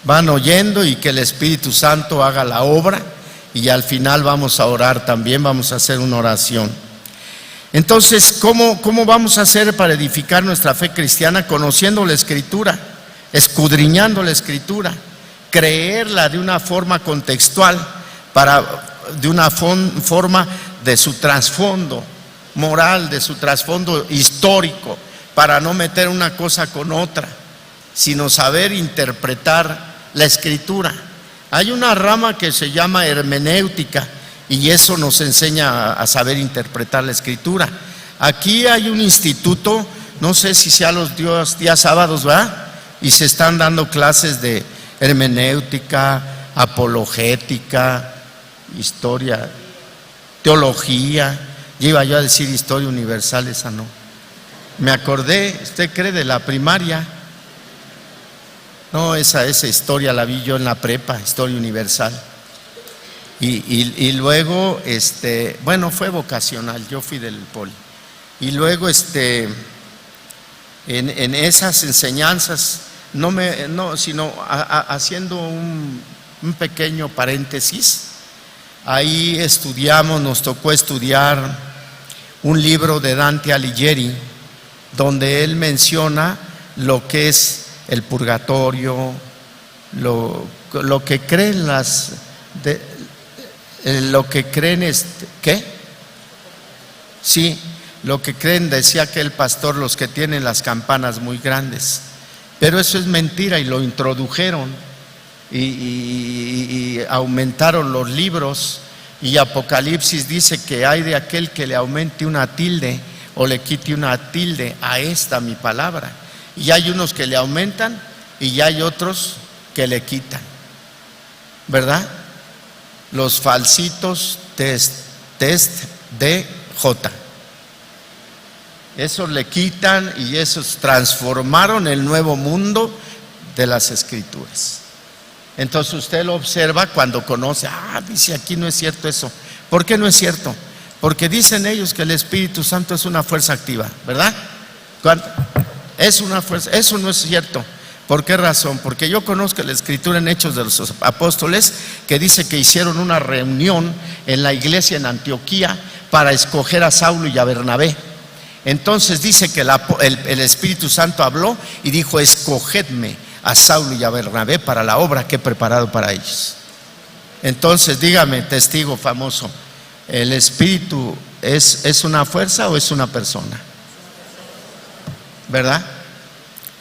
S1: van oyendo y que el Espíritu Santo haga la obra. Y al final vamos a orar también, vamos a hacer una oración. Entonces, ¿cómo vamos a hacer para edificar nuestra fe cristiana? Conociendo la Escritura, escudriñando la Escritura, creerla de una forma contextual, de una forma de su trasfondo moral, de su trasfondo histórico, para no meter una cosa con otra, sino saber interpretar la Escritura. Hay una rama que se llama hermenéutica y eso nos enseña a saber interpretar la Escritura. Aquí hay un instituto, no sé si sea los días sábados, ¿verdad? Y se están dando clases de hermenéutica, apologética, historia, teología. Yo iba yo a decir historia universal, esa no. Me acordé, ¿usted cree de la primaria? No, esa historia la vi yo en la prepa, historia universal. Y luego, bueno, fue vocacional, yo fui del poli. Y luego, en esas enseñanzas, sino haciendo un pequeño paréntesis, ahí nos tocó estudiar un libro de Dante Alighieri, donde él menciona lo que es el purgatorio, lo que creen lo que creen ¿qué? Sí, lo que creen, decía aquel pastor, los que tienen las campanas muy grandes. Pero eso es mentira y lo introdujeron y aumentaron los libros. Y Apocalipsis dice que hay de aquel que le aumente una tilde o le quite una tilde a esta mi palabra. Y hay unos que le aumentan y hay otros que le quitan, ¿verdad? Los falsitos test DJ. Esos le quitan y esos transformaron el nuevo mundo de las Escrituras. Entonces usted lo observa cuando conoce, dice aquí no es cierto eso. ¿Por qué no es cierto? Porque dicen ellos que el Espíritu Santo es una fuerza activa, ¿verdad? Es una fuerza, eso no es cierto. ¿Por qué razón? Porque yo conozco la escritura en Hechos de los Apóstoles que dice que hicieron una reunión en la iglesia en Antioquía para escoger a Saulo y a Bernabé. Entonces dice que el Espíritu Santo habló y dijo: escogedme a Saulo y a Bernabé para la obra que he preparado para ellos. Entonces dígame, testigo famoso, ¿el Espíritu es una fuerza o es una persona? ¿Verdad?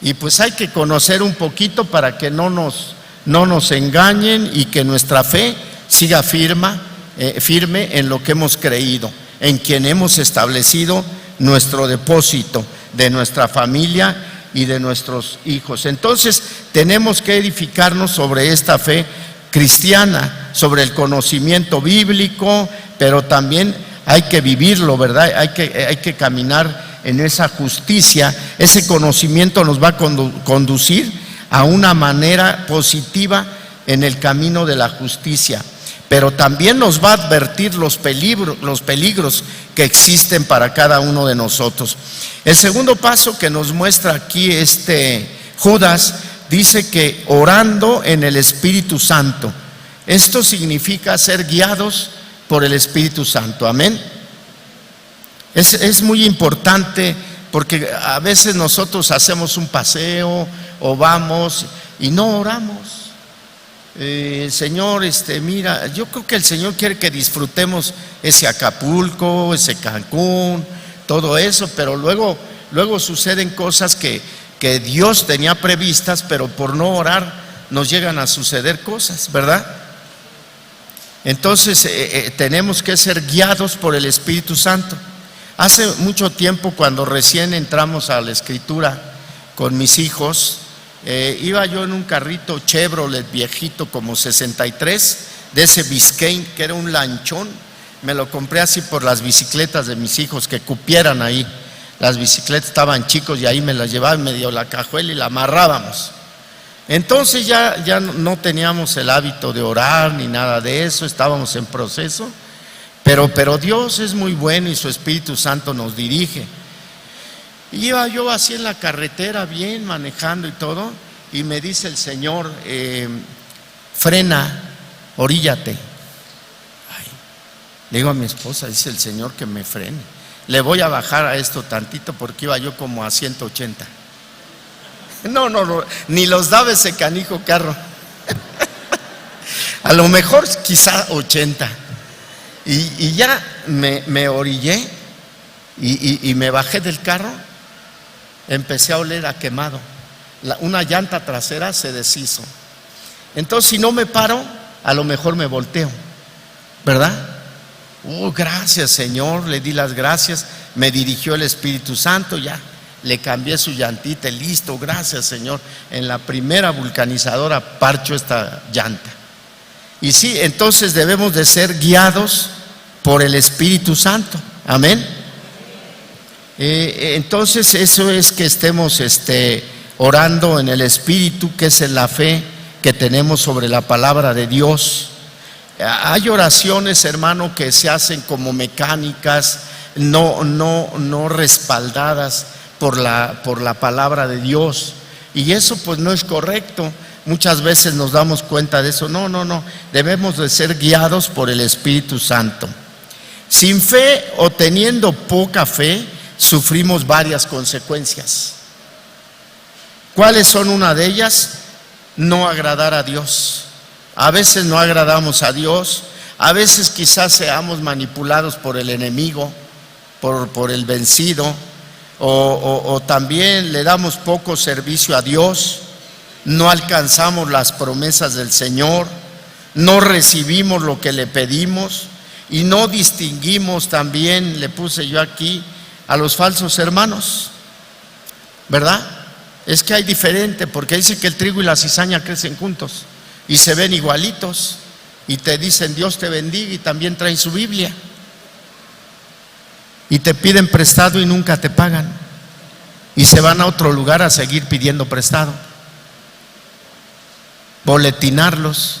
S1: Y pues hay que conocer un poquito para que no nos engañen y que nuestra fe siga firme en lo que hemos creído, en quien hemos establecido nuestro depósito de nuestra familia y de nuestros hijos. Entonces tenemos que edificarnos sobre esta fe cristiana, sobre el conocimiento bíblico, pero también hay que vivirlo, ¿verdad? Hay que caminar en esa justicia. Ese conocimiento nos va a conducir a una manera positiva en el camino de la justicia, pero también nos va a advertir los peligros que existen para cada uno de nosotros. El segundo paso que nos muestra aquí Judas dice que orando en el Espíritu Santo. Esto significa ser guiados por el Espíritu Santo, amén. Es muy importante porque a veces nosotros hacemos un paseo o vamos y no oramos. Señor, mira, yo creo que el Señor quiere que disfrutemos ese Acapulco, ese Cancún, todo eso, pero luego suceden cosas que Dios tenía previstas, pero por no orar nos llegan a suceder cosas, ¿verdad? Entonces tenemos que ser guiados por el Espíritu Santo. Hace mucho tiempo, cuando recién entramos a la escritura con mis hijos, iba yo en un carrito Chevrolet viejito como 63, de ese Biscayne, que era un lanchón. Me lo compré así por las bicicletas de mis hijos, que cupieran ahí. Las bicicletas estaban chicos y ahí me las llevaba en medio de la cajuela y la amarrábamos. Entonces ya no teníamos el hábito de orar ni nada de eso, estábamos en proceso. Pero Dios es muy bueno y su Espíritu Santo nos dirige. Y iba yo así en la carretera, bien, manejando y todo, y me dice el Señor: frena, oríllate. Le digo a mi esposa, dice el Señor que me frene. Le voy a bajar a esto tantito porque iba yo como a 180. No, ni los daba ese canijo carro. A lo mejor quizá 80. Y ya me orillé y me bajé del carro. Empecé a oler a quemado. Una llanta trasera se deshizo. Entonces, si no me paro, a lo mejor me volteo, ¿verdad? Gracias, Señor, le di las gracias. Me dirigió el Espíritu Santo, ya le cambié su llantita, listo, gracias, Señor. En la primera vulcanizadora parcho esta llanta. Y sí, entonces debemos de ser guiados por el Espíritu Santo, amén. Entonces eso es que estemos orando en el Espíritu, que es en la fe que tenemos sobre la palabra de Dios. Hay oraciones, hermano, que se hacen como mecánicas, no respaldadas por la palabra de Dios, y eso pues no es correcto. Muchas veces nos damos cuenta de eso. No, debemos de ser guiados por el Espíritu Santo. Sin fe o teniendo poca fe, sufrimos varias consecuencias. ¿Cuáles son una de ellas? No agradar a Dios. A veces no agradamos a Dios, a veces quizás seamos manipulados por el enemigo, por el vencido, o también le damos poco servicio a Dios. No alcanzamos las promesas del Señor, no recibimos lo que le pedimos y no distinguimos también, le puse yo aquí, a los falsos hermanos, ¿verdad? Es que hay diferente, porque dice que el trigo y la cizaña crecen juntos y se ven igualitos y te dicen Dios te bendiga y también traen su Biblia y te piden prestado y nunca te pagan y se van a otro lugar a seguir pidiendo prestado. boletinarlos.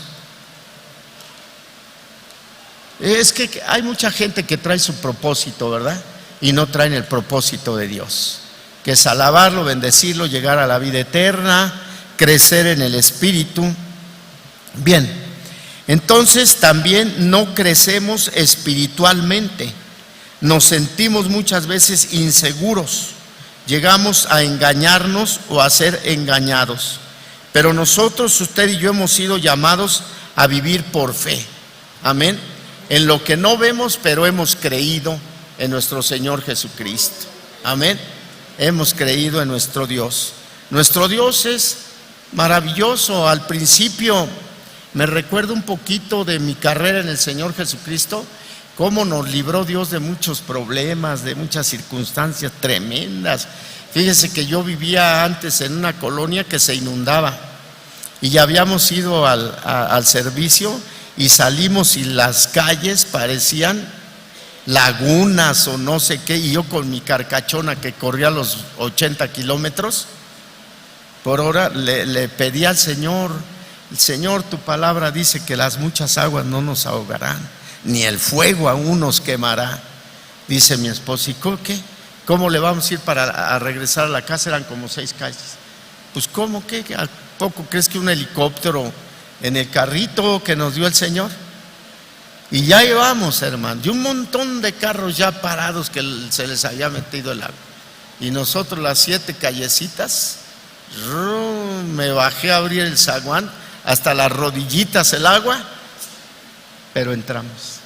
S1: Es que hay mucha gente que trae su propósito, ¿verdad? Y no traen el propósito de Dios, que es alabarlo, bendecirlo, llegar a la vida eterna, crecer en el Espíritu. Bien, entonces también no crecemos espiritualmente, nos sentimos muchas veces inseguros, llegamos a engañarnos o a ser engañados, pero nosotros, usted y yo, hemos sido llamados a vivir por fe, amén, en lo que no vemos, pero hemos creído en nuestro Señor Jesucristo, amén, hemos creído en nuestro Dios. Nuestro Dios es maravilloso. Al principio me recuerdo un poquito de mi carrera en el Señor Jesucristo, cómo nos libró Dios de muchos problemas, de muchas circunstancias tremendas. Fíjese que yo vivía antes en una colonia que se inundaba y ya habíamos ido al servicio y salimos y las calles parecían lagunas o no sé qué, y yo con mi carcachona que corría a los 80 kilómetros por hora le pedí al Señor: Señor, tu palabra dice que las muchas aguas no nos ahogarán, ni el fuego aún nos quemará. Dice mi esposo: ¿y qué? ¿Cómo le vamos a ir para regresar a la casa? Eran como 6 calles. Pues ¿cómo qué? ¿A poco crees que un helicóptero en el carrito que nos dio el Señor? Y ya íbamos, hermano, y un montón de carros ya parados que se les había metido el agua. Y nosotros las 7 callecitas, me bajé a abrir el zaguán, hasta las rodillitas el agua, pero entramos,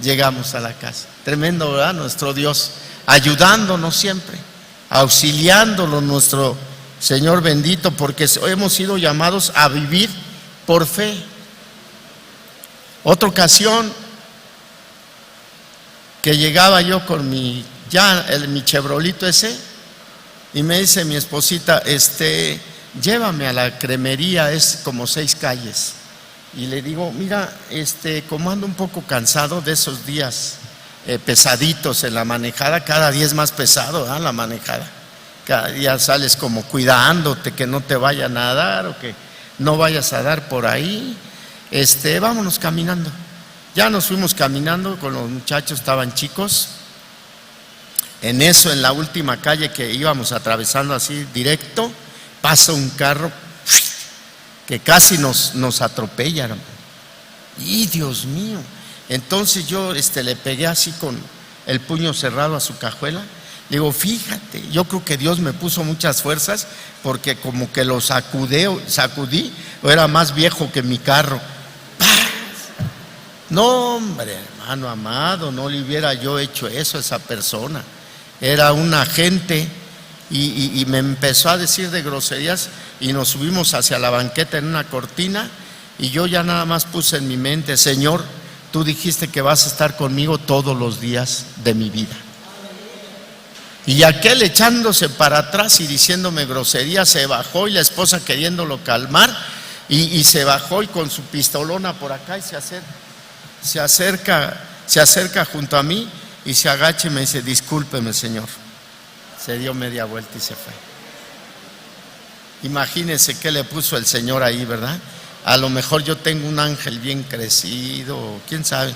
S1: llegamos a la casa. Tremendo, ¿verdad? Nuestro Dios ayudándonos siempre, auxiliándonos, nuestro Señor bendito, porque hemos sido llamados a vivir por fe. Otra ocasión que llegaba yo con mi Chevrolito ese, y me dice mi esposita: llévame a la cremería, es como 6 calles. Y le digo: mira, como ando un poco cansado de esos días pesaditos en la manejada, cada día es más pesado, ¿verdad? La manejada, cada día sales como cuidándote que no te vayan a dar o que no vayas a dar por ahí. Vámonos caminando. Ya nos fuimos caminando con los muchachos, estaban chicos. En eso, en la última calle que íbamos atravesando así directo, pasa un carro que casi nos atropella, hermano. Y Dios mío. Entonces yo le pegué así con el puño cerrado a su cajuela. Le digo: fíjate, yo creo que Dios me puso muchas fuerzas, porque como que lo sacudí, o era más viejo que mi carro. ¡Paz! No, hombre, hermano amado, no le hubiera yo hecho eso a esa persona. Era un agente y me empezó a decir de groserías, y nos subimos hacia la banqueta en una cortina, y yo ya nada más puse en mi mente: Señor, tú dijiste que vas a estar conmigo todos los días de mi vida. Y aquel echándose para atrás y diciéndome groserías se bajó, y la esposa queriéndolo calmar, y se bajó, y con su pistolona por acá, y se acerca junto a mí y se agacha y me dice: discúlpeme, señor. Se dio media vuelta y se fue. Imagínense qué le puso el Señor ahí, ¿verdad? A lo mejor yo tengo un ángel bien crecido, quién sabe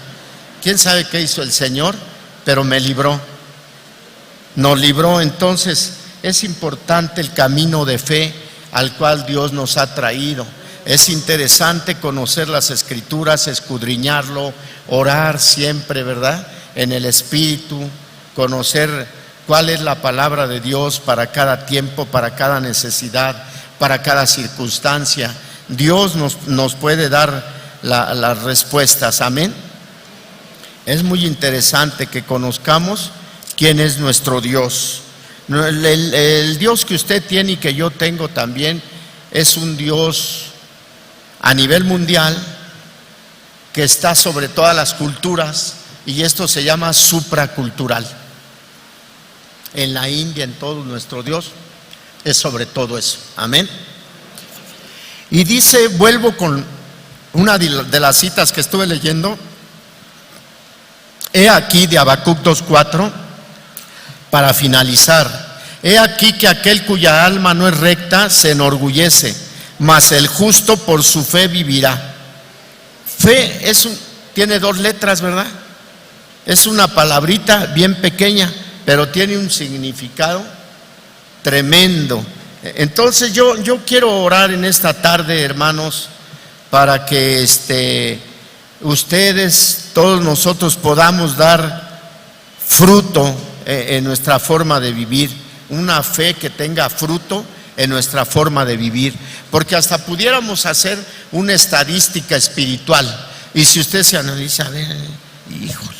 S1: qué hizo el Señor, pero me libró, nos libró. Entonces es importante el camino de fe al cual Dios nos ha traído. Es interesante conocer las Escrituras, escudriñarlo, orar siempre, ¿verdad? En el Espíritu, conocer cuál es la palabra de Dios para cada tiempo, para cada necesidad, para cada circunstancia. Dios nos puede dar las respuestas, amén. Es muy interesante que conozcamos quién es nuestro Dios. El Dios que usted tiene y que yo tengo también es un Dios a nivel mundial que está sobre todas las culturas, y esto se llama supracultural. En la India, en todo, nuestro Dios es sobre todo eso, amén. Y dice, vuelvo con una de las citas que estuve leyendo. He aquí, de Habacuc 2:4, para finalizar: he aquí que aquel cuya alma no es recta se enorgullece, mas el justo por su fe vivirá. Fe tiene dos letras, ¿verdad? Es una palabrita bien pequeña, pero tiene un significado tremendo. Entonces yo quiero orar en esta tarde, hermanos, para que ustedes, todos nosotros podamos dar fruto en nuestra forma de vivir, una fe que tenga fruto en nuestra forma de vivir, porque hasta pudiéramos hacer una estadística espiritual. Y si usted se analiza, a ver, híjole,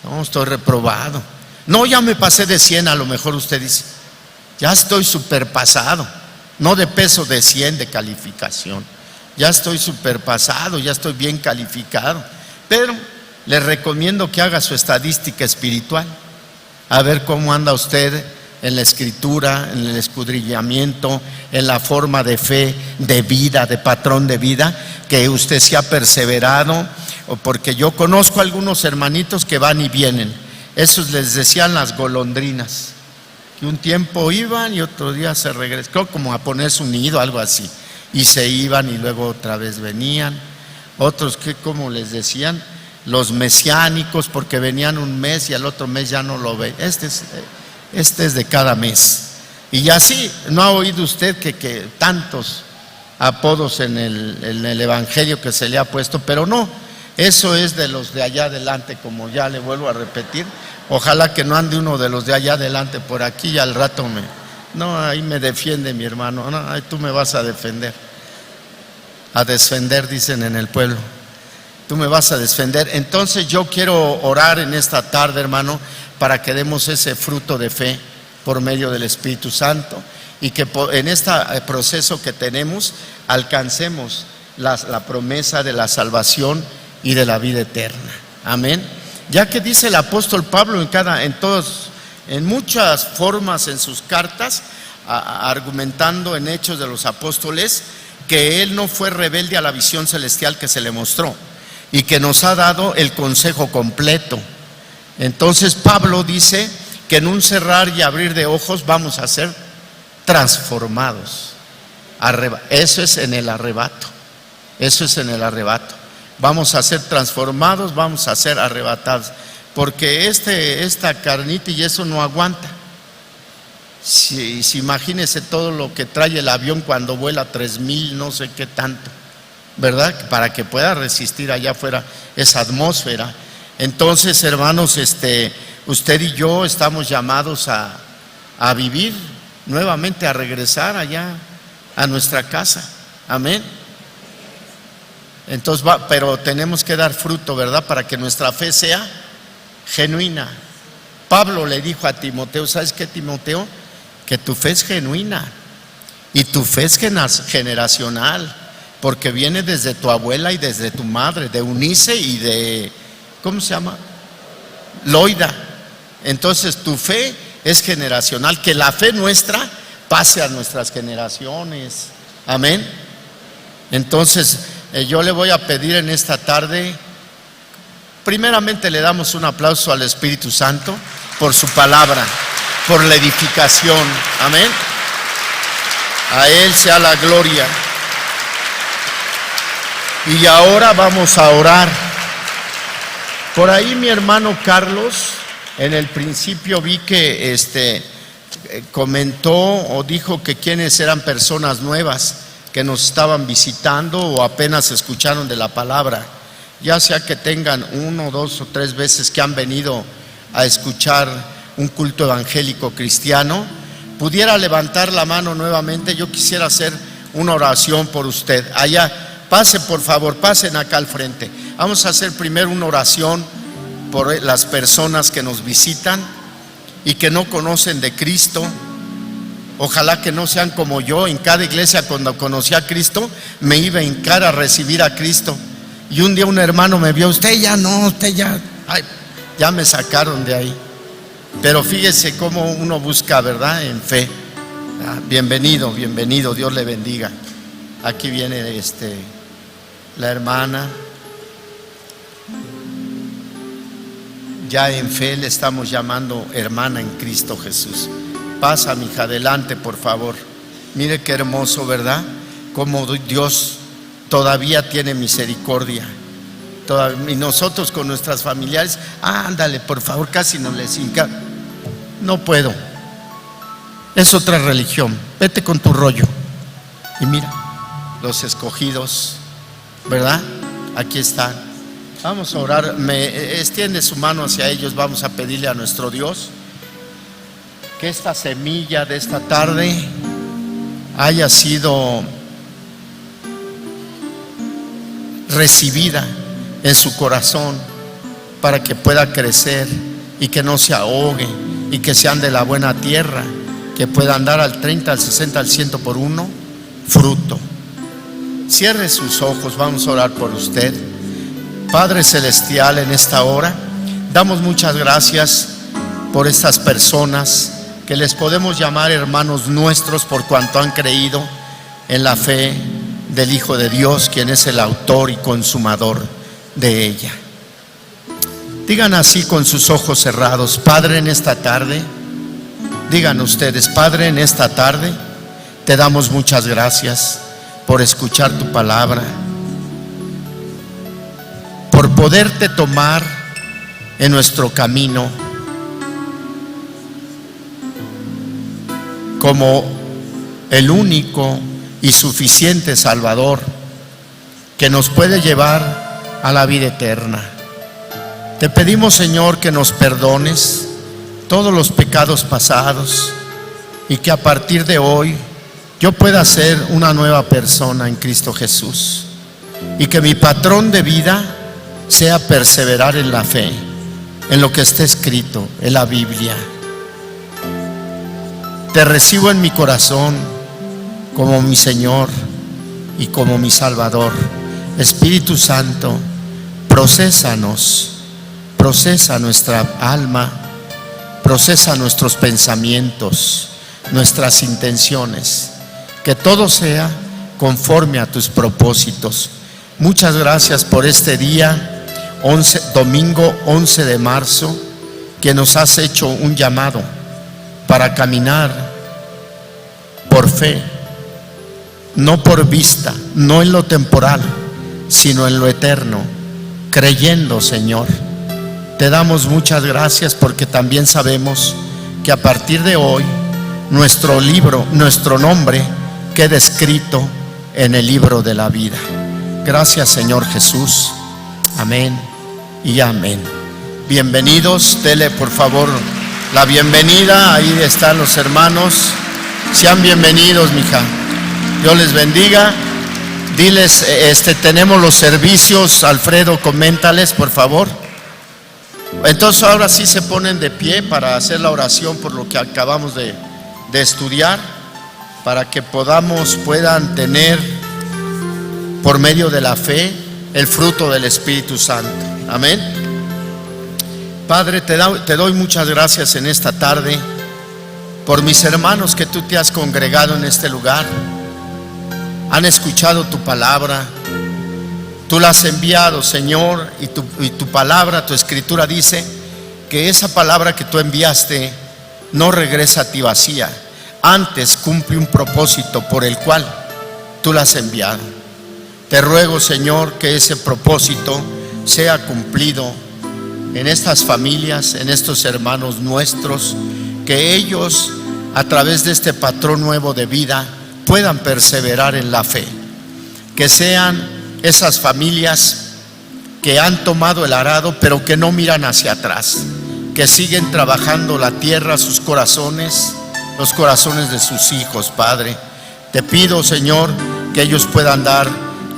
S1: no, estoy reprobado. No, ya me pasé de 100, a lo mejor usted dice, ya estoy superpasado, no de peso, de 100 de calificación. Ya estoy superpasado, ya estoy bien calificado. Pero le recomiendo que haga su estadística espiritual, a ver cómo anda usted en la escritura, en el escudriñamiento, en la forma de fe, de vida, de patrón de vida, que usted se ha perseverado, porque yo conozco algunos hermanitos que van y vienen. Esos les decían las golondrinas, que un tiempo iban y otro día se regresaban, creo como a poner su nido, algo así, y se iban y luego otra vez venían. Otros que, como les decían, los mesiánicos, porque venían un mes y al otro mes ya no lo ven. Este es de cada mes. Y así, ¿no ha oído usted que tantos apodos en el evangelio que se le ha puesto? Pero no, eso es de los de allá adelante, como ya le vuelvo a repetir. Ojalá que no ande uno de los de allá adelante por aquí y al rato no, ahí me defiende mi hermano, no, ahí tú me vas a defender. A defender, dicen en el pueblo. Tú me vas a defender. Entonces yo quiero orar en esta tarde, hermano, para que demos ese fruto de fe por medio del Espíritu Santo, y que en este proceso que tenemos alcancemos la promesa de la salvación y de la vida eterna. Amén. Ya que dice el apóstol Pablo en muchas formas en sus cartas, argumentando en Hechos de los Apóstoles, que él no fue rebelde a la visión celestial que se le mostró y que nos ha dado el consejo completo. Entonces Pablo dice que en un cerrar y abrir de ojos vamos a ser transformados. Eso es en el arrebato. Eso es en el arrebato. Vamos a ser transformados, vamos a ser arrebatados, porque esta carnita y eso no aguanta. Si imagínese todo lo que trae el avión cuando vuela 3000, no sé qué tanto, ¿verdad? Para que pueda resistir allá afuera esa atmósfera. Entonces, hermanos, usted y yo estamos llamados a vivir nuevamente, a regresar allá a nuestra casa. Amén. Entonces, pero tenemos que dar fruto, ¿verdad? Para que nuestra fe sea genuina. Pablo le dijo a Timoteo, ¿sabes qué, Timoteo? Que tu fe es genuina y tu fe es generacional, porque viene desde tu abuela y desde tu madre, de Eunice y de, ¿cómo se llama? Loida. Entonces tu fe es generacional, que la fe nuestra pase a nuestras generaciones. Amén. Entonces yo le voy a pedir en esta tarde, primeramente le damos un aplauso al Espíritu Santo por su palabra, por la edificación. Amén. A Él sea la gloria. Y ahora vamos a orar. Por ahí mi hermano Carlos, en el principio vi que comentó o dijo que quienes eran personas nuevas que nos estaban visitando o apenas escucharon de la palabra, ya sea que tengan 1, 2 o 3 veces que han venido a escuchar un culto evangélico cristiano, pudiera levantar la mano nuevamente. Yo quisiera hacer una oración por usted. Allá, pase por favor, pasen acá al frente. Vamos a hacer primero una oración por las personas que nos visitan y que no conocen de Cristo. Ojalá que no sean como yo. En cada iglesia, cuando conocí a Cristo, me iba a hincar a recibir a Cristo. Y un día un hermano me vio, usted ya, ya me sacaron de ahí. Pero fíjese cómo uno busca, ¿verdad? En fe. Bienvenido, Dios le bendiga. Aquí viene la hermana. Ya en fe le estamos llamando hermana en Cristo Jesús. Pasa, mija, adelante, por favor. Mire qué hermoso, ¿verdad? como Dios todavía tiene misericordia. Y nosotros con nuestras familiares, ándale, por favor, casi nos les hinca. No puedo. Es otra religión. Vete con tu rollo. Y mira, los escogidos, ¿verdad? Aquí están. Vamos a orar. Me extiende su mano hacia ellos. Vamos a pedirle a nuestro Dios que esta semilla de esta tarde haya sido recibida en su corazón para que pueda crecer y que no se ahogue y que sean de la buena tierra, que puedan dar al 30, al 60, al 100 por uno fruto. Cierre sus ojos, vamos a orar por usted. Padre Celestial, en esta hora damos muchas gracias por estas personas que les podemos llamar hermanos nuestros por cuanto han creído en la fe del Hijo de Dios, quien es el autor y consumador de ella. Digan así con sus ojos cerrados: Padre, en esta tarde, digan ustedes: Padre, en esta tarde te damos muchas gracias por escuchar tu palabra, por poderte tomar en nuestro camino como el único y suficiente Salvador que nos puede llevar a la vida eterna. Te pedimos, Señor, que nos perdones todos los pecados pasados y que a partir de hoy yo pueda ser una nueva persona en Cristo Jesús, y que mi patrón de vida sea perseverar en la fe, en lo que está escrito en la Biblia. Te recibo en mi corazón como mi Señor y como mi Salvador. Espíritu Santo, prosésanos, procesa nuestra alma, procesa nuestros pensamientos, nuestras intenciones, que todo sea conforme a tus propósitos. Muchas gracias por este día, domingo 11 de marzo, que nos has hecho un llamado para caminar por fe, no por vista, no en lo temporal, sino en lo eterno, creyendo, Señor. Te damos muchas gracias porque también sabemos que a partir de hoy nuestro libro, nuestro nombre queda escrito en el libro de la vida. Gracias, Señor Jesús. Amén y amén. Bienvenidos, dele por favor la bienvenida. Ahí están los hermanos. Sean bienvenidos, mija. Dios les bendiga. Diles, tenemos los servicios. Alfredo, coméntales, por favor. Entonces ahora sí se ponen de pie para hacer la oración por lo que acabamos de estudiar, para que puedan tener por medio de la fe el fruto del Espíritu Santo. Amén. Padre, te doy muchas gracias en esta tarde por mis hermanos que tú te has congregado en este lugar. Han escuchado tu palabra, tú la has enviado, Señor, y tu palabra, tu escritura dice que esa palabra que tú enviaste no regresa a ti vacía, antes cumple un propósito por el cual tú la has enviado. Te ruego, Señor, que ese propósito sea cumplido en estas familias, en estos hermanos nuestros, que ellos a través de este patrón nuevo de vida puedan perseverar en la fe, que sean esas familias que han tomado el arado pero que no miran hacia atrás, que siguen trabajando la tierra, sus corazones, los corazones de sus hijos. Padre, te pido, Señor, que ellos puedan dar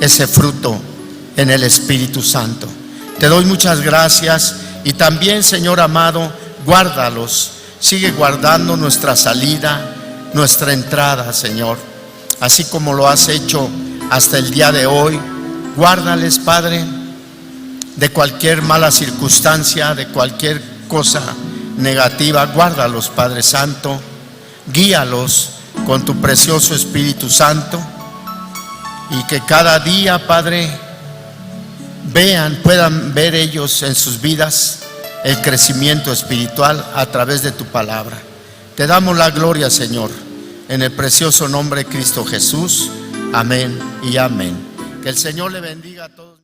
S1: ese fruto en el Espíritu Santo. Te doy muchas gracias y también, Señor amado, guárdalos, sigue guardando nuestra salida, nuestra entrada, Señor, así como lo has hecho hasta el día de hoy. Guárdales, Padre, de cualquier mala circunstancia, de cualquier cosa negativa. Guárdalos, Padre Santo, guíalos con tu precioso Espíritu Santo, y que cada día, Padre, puedan ver ellos en sus vidas el crecimiento espiritual a través de tu palabra. Te damos la gloria, Señor, en el precioso nombre de Cristo Jesús. Amén y amén. Que el Señor le bendiga a todos.